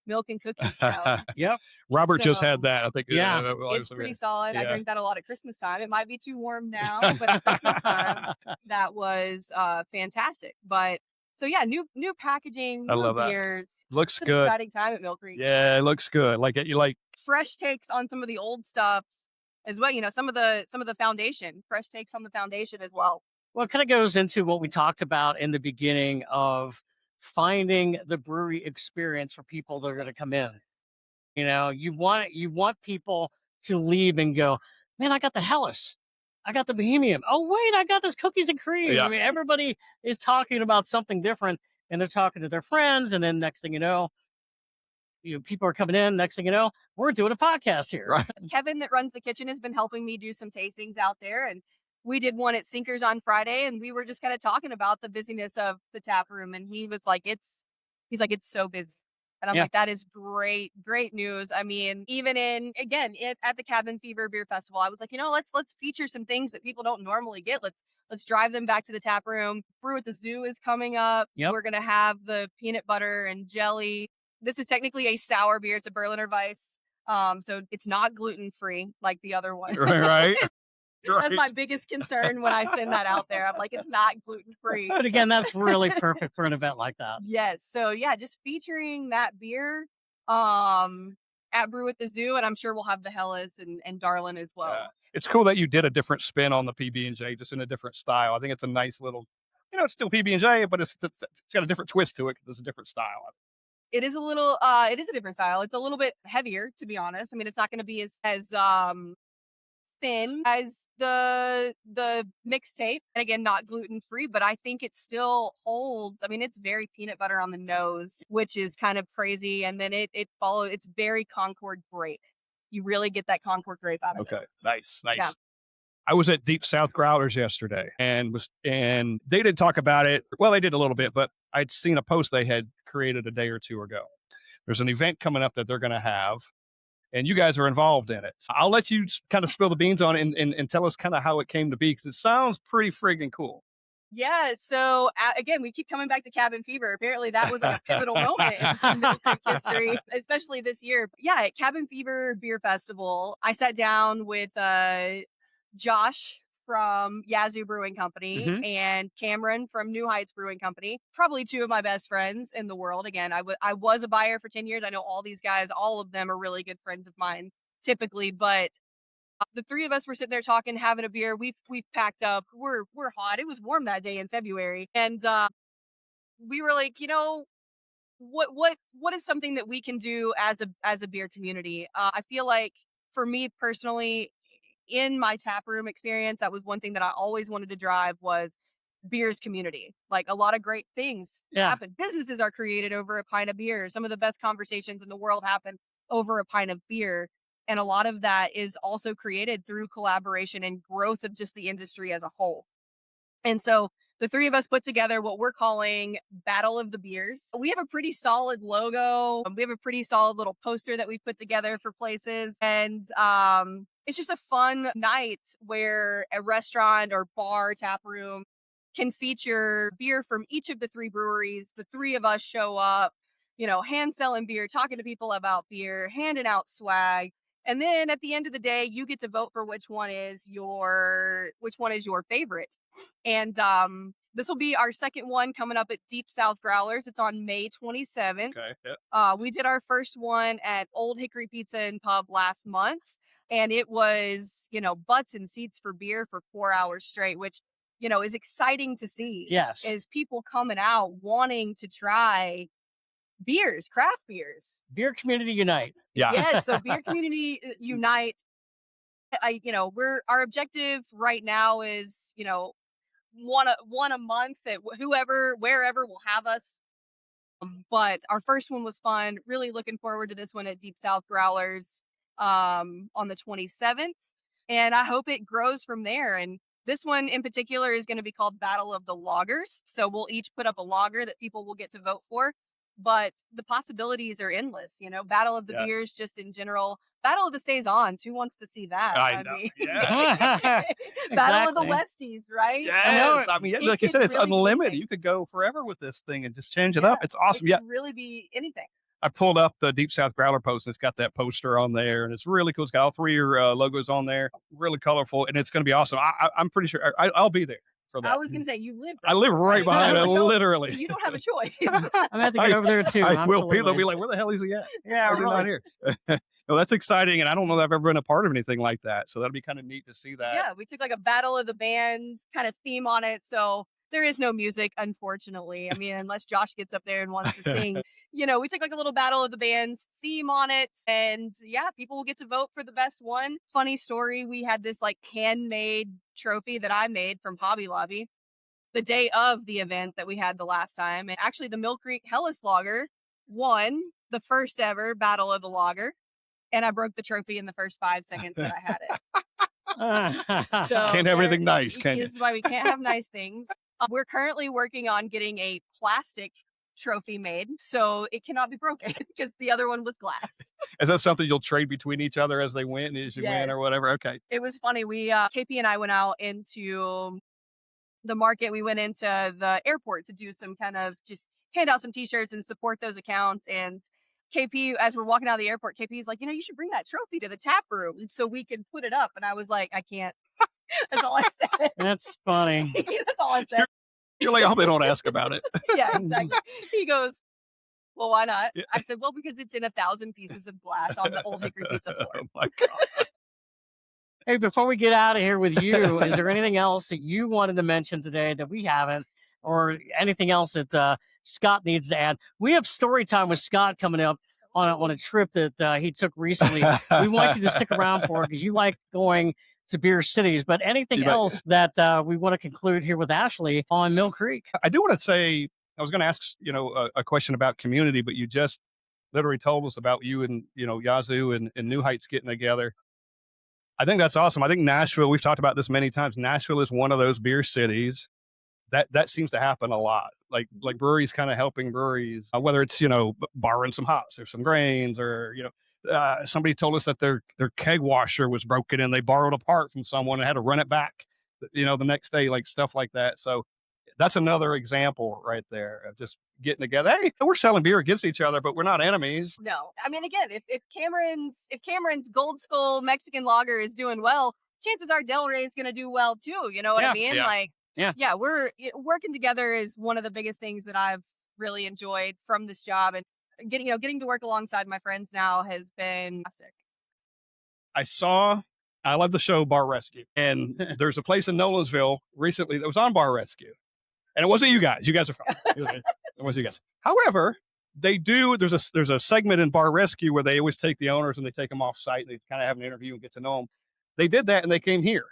milk and cookie stout. Yep. Robert just So, had that. I think. Yeah. It's pretty solid. I Yeah. drink that a lot at Christmas time. It might be too warm now, but at Christmas time, that was fantastic. But so yeah, new packaging, I new love that. beers. Looks It's an good. exciting time at Mill Creek. Yeah, it looks good. Like you like. Fresh takes on some of the old stuff as well. You know, some of the foundation, fresh takes on the foundation as well. Well, it kind of goes into what we talked about in the beginning of finding the brewery experience for people that are going to come in. You know, you want people to leave and go, man, I got the Hellas. I got the Bohemian. Oh, wait, I got this cookies and cream. Yeah. I mean, everybody is talking about something different and they're talking to their friends. And then next thing you know, people are coming in. Next thing you know, we're doing a podcast here. Right. Kevin that runs the kitchen has been helping me do some tastings out there, and we did one at Sinkers on Friday, and we were just kind of talking about the busyness of the tap room, and he's like, it's so busy. And I'm Yeah. like, that is great news. I mean, even at the Cabin Fever Beer Festival, I was like, let's feature some things that people don't normally get. Let's drive them back to the tap room. Brew at the Zoo is coming up. Yep. We're gonna have the peanut butter and jelly. This is technically a sour beer. It's a Berliner Weiss. So it's not gluten free like the other one. Right. That's my biggest concern when I send that out there. I'm like, it's not gluten free. But again, that's really perfect for an event like that. Yes. So yeah, just featuring that beer at Brew at the Zoo, and I'm sure we'll have the Hellas and Darlin as well. Yeah. It's cool that you did a different spin on the PB&J, just in a different style. I think it's a nice little, it's still PB&J, but it's got a different twist to it because it's a different style. It is it is a different style. It's a little bit heavier, to be honest. I mean, it's not going to be as thin as the mixtape, and again, not gluten free, but I think it still holds. I mean, it's very peanut butter on the nose, which is kind of crazy, and then it's very Concord grape. You really get that Concord grape out of it. Okay, nice. Yeah. I was at Deep South Growlers yesterday, and they didn't talk about it. Well, they did a little bit, but I'd seen a post they had created a day or two ago. There's an event coming up that they're going to have, and you guys are involved in it. So I'll let you kind of spill the beans on it and tell us kind of how it came to be, because it sounds pretty friggin' cool. Yeah, so again, we keep coming back to Cabin Fever. Apparently, that was a pivotal moment in Mill Creek history, especially this year. But yeah, at Cabin Fever Beer Festival, I sat down with Josh from Yazoo Brewing Company and Cameron from New Heights Brewing Company. Probably two of my best friends in the world. Again, I was a buyer for 10 years. I know all these guys. All of them are really good friends of mine, typically, but the three of us were sitting there talking, having a beer. We've packed up. We're hot. It was warm that day in February, and we were like, what is something that we can do as a beer community? I feel like for me personally, in my tap room experience, that was one thing that I always wanted to drive was beers community. Like, a lot of great things happen. Businesses are created over a pint of beer. Some of the best conversations in the world happen over a pint of beer. And a lot of that is also created through collaboration and growth of just the industry as a whole. And so the three of us put together what we're calling Battle of the Beers. We have a pretty solid logo. We have a pretty solid little poster that we put together for places. And it's just a fun night where a restaurant or bar, tap room can feature beer from each of the three breweries. The three of us show up, hand selling beer, talking to people about beer, handing out swag. And then at the end of the day, you get to vote for which one is your favorite. And this will be our second one coming up at Deep South Growlers. It's on May 27th. Okay. Yep. We did our first one at Old Hickory Pizza and Pub last month, and it was, butts and seats for beer for 4 hours straight, which, is exciting to see. Yes. Is people coming out wanting to try beers, craft beers. Beer community unite. Yeah. Yes, so beer community unite. Our objective right now is, one a month at wherever will have us. But our first one was fun. Really looking forward to this one at Deep South Growlers on the 27th. and I hope it grows from there. And this one in particular is going to be called Battle of the Loggers. So we'll each put up a lager that people will get to vote for. But the possibilities are endless, Battle of the Yeah. beers just in general. Battle of the Saisons, who wants to see that? I know. mean, Yeah. Battle of the Exactly. Westies, right? Yes. I mean, It like you could said, it's really be unlimited. anything. You could go forever with this thing and just change it up. Yeah, It's awesome. It Yeah. could really be anything. I pulled up the Deep South Growler post and it's got that poster on there and it's really cool. It's got all three of your logos on there, really colorful, and it's going to be awesome. I'm pretty sure I'll be there for that. I was going to say, you live I live right behind it, literally. You don't have a choice. I'm going to have to get over there too. I will be. They'll absolutely. be like, where the hell is he at? Yeah, Why is he not really. here? No, that's exciting. And I don't know that I've ever been a part of anything like that. So that'll be kind of neat to see that. Yeah, we took like a Battle of the Bands kind of theme on it. So there is no music, unfortunately. I mean, unless Josh gets up there and wants to sing. We took like a little Battle of the Bands theme on it. And yeah, people will get to vote for the best one. Funny story, we had this like handmade trophy that I made from Hobby Lobby the day of the event that we had the last time. And actually the Mill Creek Hellas Lager won the first ever Battle of the Lager. And I broke the trophy in the first 5 seconds that I had it. So Can't have anything nice, can you? This is why we can't have nice things. We're currently working on getting a plastic trophy made, so it cannot be broken because the other one was glass. Is that something you'll trade between each other as they win, as you win Yes. or whatever? Okay. It was funny. We KP and I went out into the market. We went into the airport to do some kind of just hand out some t-shirts and support those accounts. And KP, as we're walking out of the airport, KP's like, you should bring that trophy to the tap room so we can put it up. And I was like, I can't. That's all I said. That's funny. That's all I said. You're like, I hope they don't ask about it. Yeah, exactly. He goes, well, why not? Yeah. I said, well, because it's in 1,000 pieces of glass on the old hickory pizza floor. Oh my God. Hey, before we get out of here with you, is there anything else that you wanted to mention today that we haven't, or anything else that Scott needs to add? We have story time with Scott coming up on a trip that he took recently. We want you to stick around for because you like going to beer cities. But anything You bet. else that we want to conclude here with Ashley on Mill Creek? I do want to say, I was going to ask, a question about community, but you just literally told us about you and, Yazoo and New Heights getting together. I think that's awesome. I think Nashville, we've talked about this many times. Nashville is one of those beer cities that seems to happen a lot. Like breweries kind of helping breweries, whether it's, borrowing some hops or some grains or, somebody told us that their keg washer was broken and they borrowed a part from someone and had to run it back, the next day, like stuff like that. So that's another example right there of just getting together. Hey, we're selling beer against each other, but we're not enemies. No, I mean, again, if Cameron's Gold Skull Mexican lager is doing well, chances are Del Rey is going to do well too. You know what I mean? Yeah. Like, Yeah. we're working together is one of the biggest things that I've really enjoyed from this job, and getting to work alongside my friends now has been fantastic. I love the show Bar Rescue, and there's a place in Nolensville recently that was on Bar Rescue, and it wasn't you guys. You guys are fine. It wasn't you guys. However, there's a segment in Bar Rescue where they always take the owners and they take them off site and they kind of have an interview and get to know them. They did that and they came here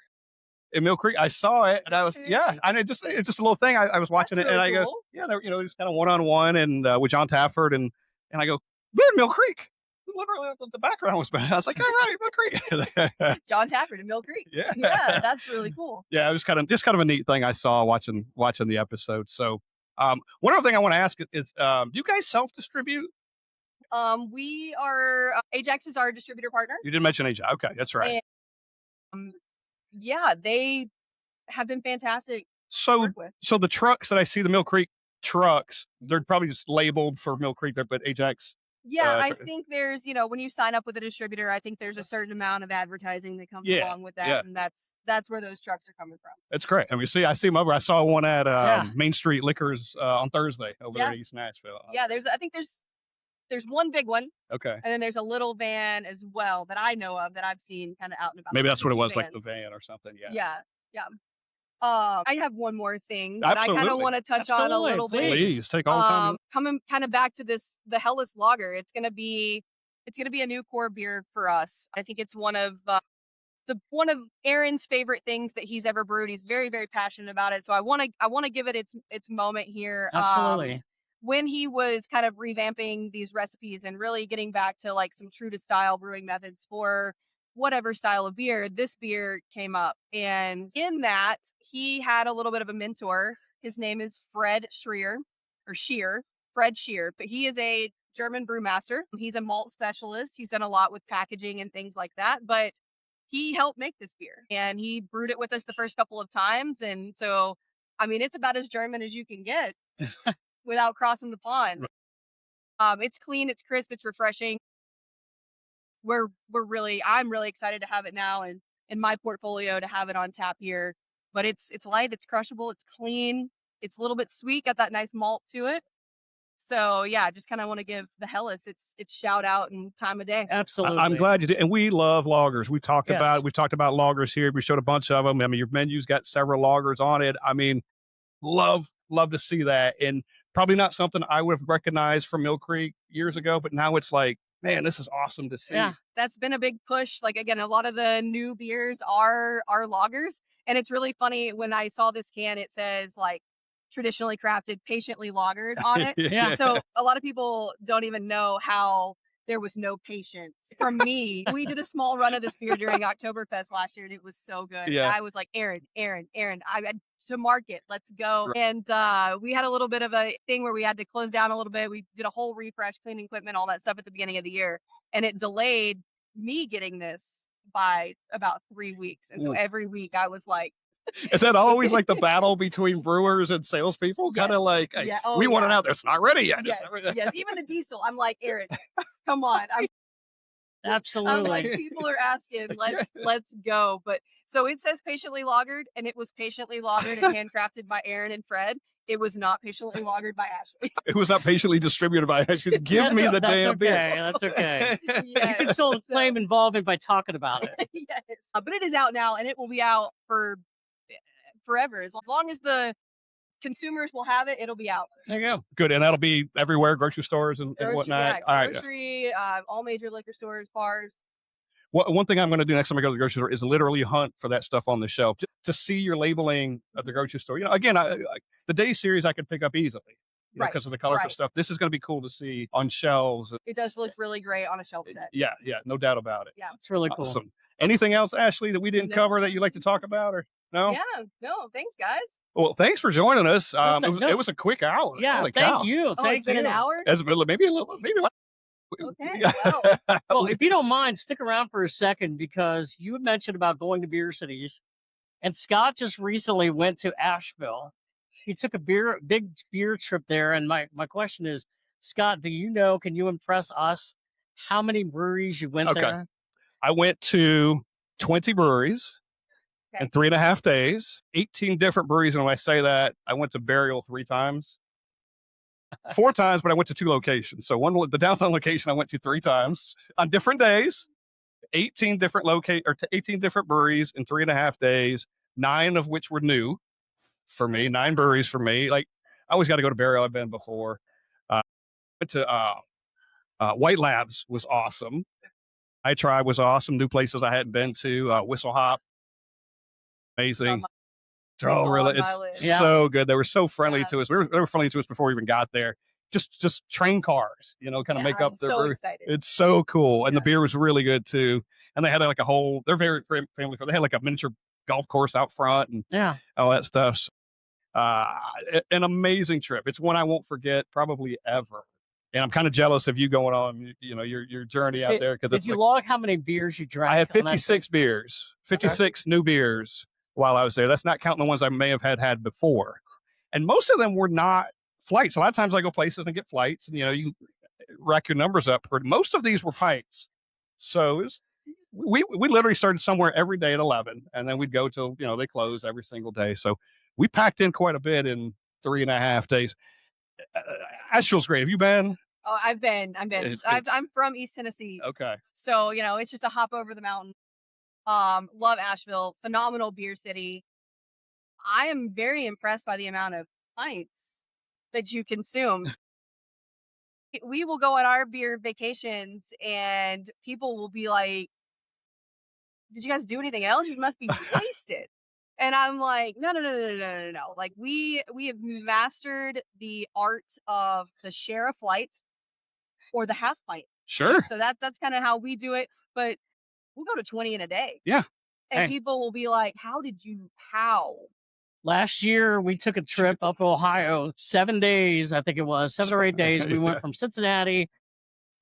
in Mill Creek. I saw it and I was, and it's just a little thing. I was watching That's it and I really go, cool. yeah, they're, just kind of one-on-one and with John Tafford and I go, they're in Mill Creek. Literally, the background was bad. I was like, all right, Mill Creek. John Tafford in Mill Creek. Yeah. Yeah, that's really cool. Yeah, it was kind of a neat thing I saw watching the episode. So, one other thing I want to ask is, do you guys self-distribute? We are Ajax is our distributor partner. You did mention Asia. Okay, that's right. And, yeah, they have been fantastic to So, work with. so the trucks that I see, the Mill Creek trucks, they're probably just labeled for Mill Creek, but Ajax. Yeah, I tr- think there's, when you sign up with a distributor, I think there's a certain amount of advertising that comes Yeah, along with that, yeah. and that's where those trucks are coming from. That's great. I mean, I see them over. I saw one at Yeah. Main Street Liquors on Thursday over there Yeah. in East Nashville. Yeah, I think there's one big one, Okay. and then there's a little van as well that I know of that I've seen kind of out and about. Maybe There's that's what it two was, like the vans. van or something. Yeah. Yeah. I have one more thing that I kind of Absolutely. want to touch on a Absolutely, little bit. Please take all the time. Coming kind of back to the Hellas Lager, it's gonna be a new core beer for us. I think it's one of Aaron's favorite things that he's ever brewed. He's very, very passionate about it. So I want to give it its moment here. Absolutely. When he was kind of revamping these recipes and really getting back to like some true to style brewing methods for whatever style of beer, this beer came up. And in that, he had a little bit of a mentor. His name is Fred Schreier, or Scheer, Fred Scheer, but he is a German brewmaster. He's a malt specialist. He's done a lot with packaging and things like that, but he helped make this beer and he brewed it with us the first couple of times. And so, I mean, it's about as German as you can get without crossing the pond. It's clean, it's crisp, it's refreshing. I'm really excited to have it now and in my portfolio to have it on tap here. But it's light, it's crushable, it's clean, it's a little bit sweet, got that nice malt to it. So yeah, just kind of want to give the Hellas its shout out and time of day. Absolutely. I'm glad you did. And we love lagers. We've talked Yes. about lagers here. We showed a bunch of them. I mean, your menu's got several lagers on it. I mean, love to see that. And probably not something I would have recognized from Mill Creek years ago, but now it's like, man, this is awesome to see. Yeah. That's been a big push. Like again, a lot of the new beers are lagers. And it's really funny when I saw this can, it says like traditionally crafted, patiently lagered on it. Yeah. So a lot of people don't even know how there was no patience from me. We did a small run of this beer during Oktoberfest last year and it was so good. Yeah. I was like, Aaron, I had to market. Let's go. Right. And we had a little bit of a thing where we had to close down a little bit. We did a whole refresh, cleaning equipment, all that stuff at the beginning of the year. And it delayed me getting this by about 3 weeks. And so every week I was like, Is that always like the battle between brewers and salespeople? Kind of Yes. like, hey, Yeah. Oh, we want it yeah. out there. It's not ready yet. Yes, yes. Even the diesel, I'm like, Aaron, come on. I'm Absolutely. like, people are asking, let's go. But so it says patiently lagered, and it was patiently lagered and handcrafted by Aaron and Fred. It was not patiently lagered by Ashley. It was not patiently distributed by Ashley. Give me the That's damn okay. beer. That's okay. You Yes. can still So- claim involvement by talking about it. yes. But it is out now, and it will be out for forever. As long as the consumers will have it, it'll be out. There you go. Good. And that'll be everywhere, grocery stores and Grocery- whatnot. yeah, All right. grocery, all major liquor stores, bars. One thing I'm going to do next time I go to the grocery store is literally hunt for that stuff on the shelf to see your labeling at the grocery store. You know, again, the day series I could pick up easily, Right, because of the colorful right. stuff. This is going to be cool to see on shelves. It does look really great on a shelf set. Yeah, no doubt about it. Yeah. It's really cool. Awesome. Anything else, Ashley, that we didn't No. cover that you'd like to talk about, or no? Yeah. No, thanks, guys. Well, thanks for joining us. No. It was a quick hour. Yeah. Holy Thank cow. you. Oh, Thank it's been you. an hour? Maybe a little, maybe like. Okay. Wow. Well, if you don't mind, stick around for a second because you had mentioned about going to beer cities, and Scott just recently went to Asheville. He took a big beer trip there, and my question is, Scott, can you impress us how many breweries you went Okay. there? I went to 20 breweries Okay. in 3.5 days, 18 different breweries. And when I say that, I went to Burial 3 times, 4 times, but I went to 2 locations. So the downtown location I went to 3 times on different days, 18 different 18 different breweries in 3.5 days, 9 of which were new for me, 9 breweries for me. Like, I always got to go to Burial. I've been before. Went to White Labs was awesome. I Tried was awesome. New places I hadn't been to. Whistle Hop, amazing. Oh, really? on my It's list. Yeah. so good. They were so friendly Yeah. to us. They were friendly to us before we even got there. Just train cars, kind of make I'm up their so brewery. excited. It's so cool, and Yeah. the beer was really good too. And they had like they're very family friendly. They had like a miniature golf course out front and Yeah. all that stuff. So, an amazing trip. It's one I won't forget probably ever. And I'm kind of jealous of you going on, your journey out there, because Did it's you like, log how many beers you drank? I had on that 56 beers, 56 new beers while I was there. That's not counting the ones I may have had before. And most of them were not flights. A lot of times I go places and get flights, and you rack your numbers up. Most of these were pints. So we literally started somewhere every day at 11, and then we'd go till they closed every single day. So we packed in quite a bit in 3.5 days. Asheville's great. Have you been? Oh, I've been. I'm from East Tennessee. Okay. So, it's just a hop over the mountain. Love Asheville. Phenomenal beer city. I am very impressed by the amount of pints that you consume. We will go on our beer vacations and people will be like, did you guys do anything else? You must be wasted. And I'm like, no. Like we have mastered the art of the share a flight or the half pint. Sure. So that's kind of how we do it. But we'll go to 20 in a day. Yeah. And Hey. people will be like, how? Last year, we took a trip up to Ohio, 7 days, I think it was, 7 or 8 days. We went from Cincinnati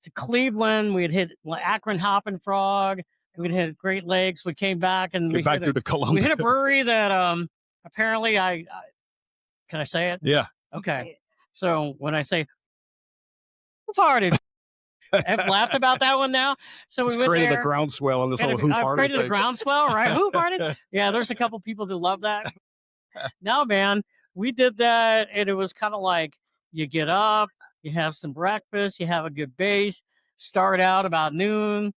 to Cleveland. We had hit Akron Hop and Frog. We'd hit Great Lakes. We came back and Get back through to we Columbia. hit a brewery that apparently I can I say it? Yeah. Okay. So when I say who farted, I've laughed about that one now. So we It's went created there. a groundswell on this whole who I've farted created a thing. groundswell, right? Who farted? Yeah, there's a couple people that love that. No, man, we did that, and it was kind of like you get up, you have some breakfast, you have a good base, start out about noon,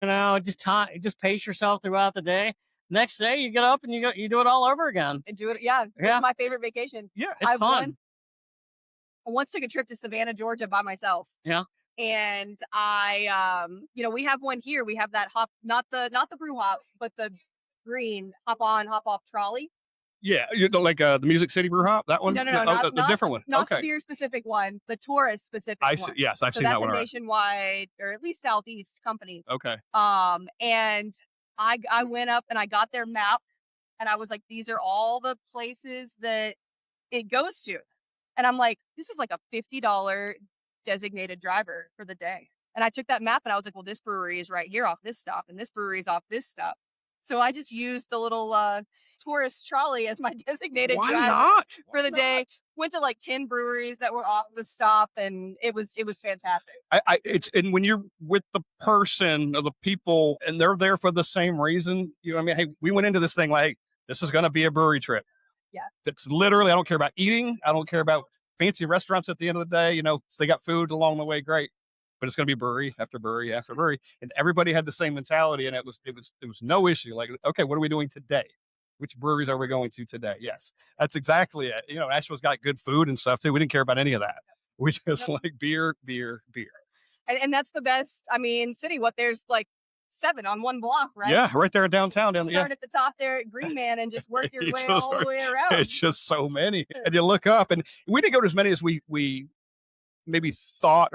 just pace yourself throughout the day. Next day, you get up and you do it all over again. And do it. Yeah. Yeah. It's my favorite vacation. Yeah. It's fun. I once took a trip to Savannah, Georgia by myself. Yeah. And I, we have one here. We have that hop, not the brew hop, but the green hop on, hop off trolley. Yeah. You know, like the Music City Brew Hop, that one? No, the different one. Not Okay. the beer specific one, the tourist specific one. Yes, I've So seen that that's one a already. nationwide, or at least Southeast company. Okay. And I went up and I got their map, and I was like, these are all the places that it goes to. And I'm like, this is like a $50 designated driver for the day. And I took that map and I was like, well, this brewery is right here off this stop, and this brewery is off this stop. So I just used the little tourist trolley as my designated Why driver not? for the day. Went to like 10 breweries that were off the stop, and it was fantastic. And when you're with the person or the people and they're there for the same reason, you know what I mean? Hey, we went into this thing like, this is going to be a brewery trip. Yeah. It's literally, I don't care about eating. I don't care about fancy restaurants at the end of the day. So they got food along the way. Great. But it's going to be brewery after brewery after brewery. And everybody had the same mentality. And it was no issue. Like, okay, what are we doing today? Which breweries are we going to today? Yes, that's exactly it. Nashville's got good food and stuff too. We didn't care about any of that. We just like beer. And that's the best. I mean, city, there's like 7 on one block, right? Yeah, right there in downtown. Start at the top there at Green Man and just work your way all the way around. It's just so many. And you look up, and we didn't go to as many as we maybe thought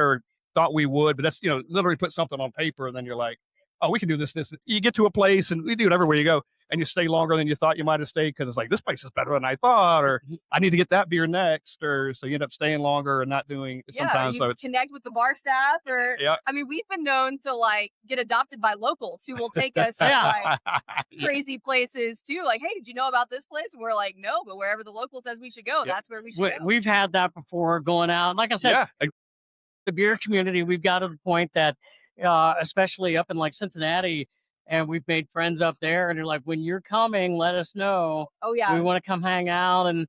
we would, but that's, literally put something on paper and then you're like, oh, we can do this. You get to a place, and we do it everywhere you go, and you stay longer than you thought you might have stayed because it's like, this place is better than I thought, or I need to get that beer next, or so you end up staying longer and not doing sometimes. You connect with the bar staff, or yeah. I mean, we've been known to like get adopted by locals who will take us to like crazy places too. Like, hey, did you know about this place? And we're like, no, but wherever the local says we should go, that's where we should go. We've had that before going out. Like I said, the beer community, we've got to the point that, especially up in like Cincinnati, and we've made friends up there, and they're like, when you're coming, let us know. Oh yeah. We want to come hang out and,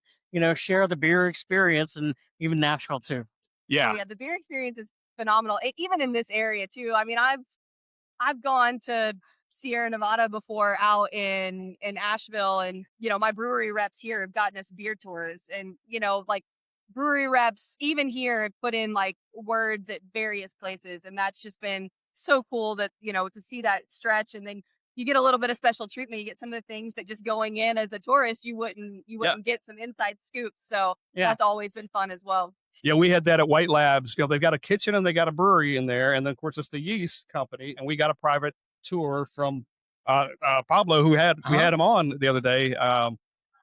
share the beer experience, and even Nashville too. Yeah. Oh, yeah. The beer experience is phenomenal. Even in this area too. I mean, I've gone to Sierra Nevada before out in Asheville, and, my brewery reps here have gotten us beer tours, and, like, brewery reps even here have put in like words at various places, and that's just been so cool that to see that stretch. And then you get a little bit of special treatment. You get some of the things that just going in as a tourist you wouldn't get some inside scoops. So that's always been fun as well. Yeah, we had that at White Labs. They've got a kitchen and they got a brewery in there, and then of course it's the yeast company, and we got a private tour from Pablo, who we had him on the other day.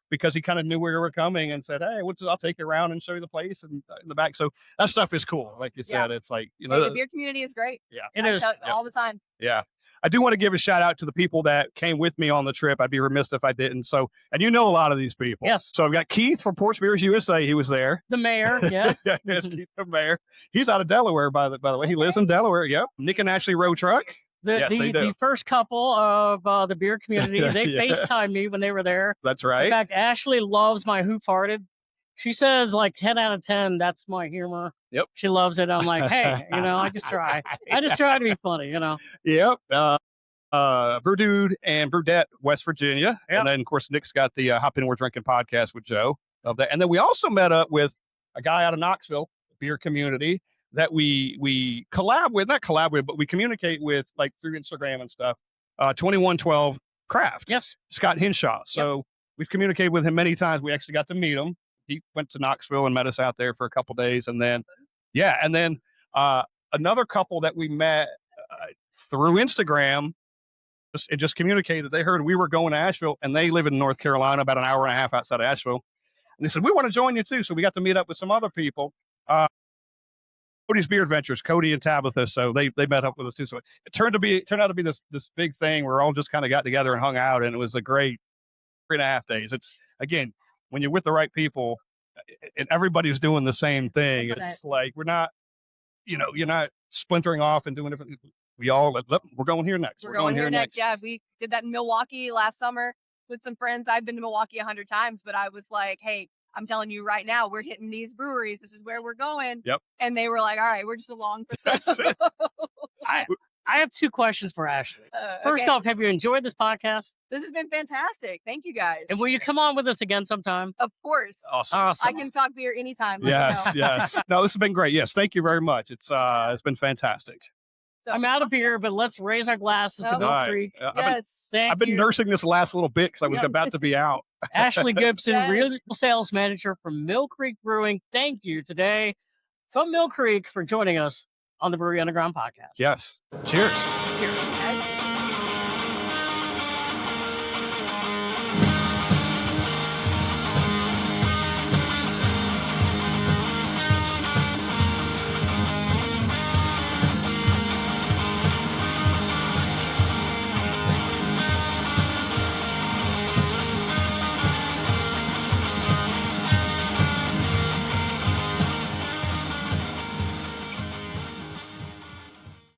Because he kind of knew we were coming and said, hey, I'll take you around and show you the place and in the back. So that stuff is cool. Like you said, it's like, the beer community is great. Yeah. It is all the time. Yeah. I do want to give a shout out to the people that came with me on the trip. I'd be remiss if I didn't. So, and a lot of these people. Yes. So I've got Keith from Porch Beers USA. He was there. The mayor. Yeah. Yes, Keith, the mayor. He's out of Delaware, by the way. He lives in Delaware. Yep. Nick and Ashley Row Truck. The first couple of the beer community, they FaceTimed me when they were there. That's right. In fact, Ashley loves my Who Farted. She says like 10 out of 10, that's my humor. Yep. She loves it. I'm like, hey, I just try. I just try to be funny, Yep. Brew Dude and Brewdette, West Virginia. Yep. And then, of course, Nick's got the Hop In We're Drinking podcast with Joe. Of that. And then we also met up with a guy out of Knoxville, beer community, that we not collab with, but we communicate with like through Instagram and stuff. 2112 Craft. Yes. Scott Hinshaw. So we've communicated with him many times. We actually got to meet him. He went to Knoxville and met us out there for a couple days. And then, another couple that we met through Instagram it just communicated. They heard we were going to Asheville, and they live in North Carolina, about an hour and a half outside of Asheville. And they said, we want to join you too. So we got to meet up with some other people. Cody's Beer Adventures, Cody and Tabitha. So they met up with us too. So it turned out to be this big thing where all just kind of got together and hung out, and it was a great 3.5 days. It's, again, when you're with the right people and everybody's doing the same thing, it's like we're not, you're not splintering off and doing different. We all, we're going here next. We're going here next. Yeah, we did that in Milwaukee last summer with some friends. I've been to Milwaukee 100 times, but I was like, hey, I'm telling you right now, we're hitting these breweries. This is where we're going. Yep. And they were like, all right, we're just along for That's it. I have 2 questions for Ashley. First okay. off, have you enjoyed this podcast? This has been fantastic. Thank you guys. And will you come on with us again sometime? Of course. Awesome. I can talk beer anytime. Let me Yes, know. yes. No, this has been great. Yes, thank you very much. It's been fantastic. So, I'm out of here, but let's raise our glasses to Oh. Mill All right. Creek. Yes. I've been nursing this last little bit because I was Yep. about to be out. Ashley Gibson, Yes. regional sales manager from Mill Creek Brewing. Thank you today from Mill Creek for joining us on the Brewery Underground podcast. Yes. Cheers. Cheers.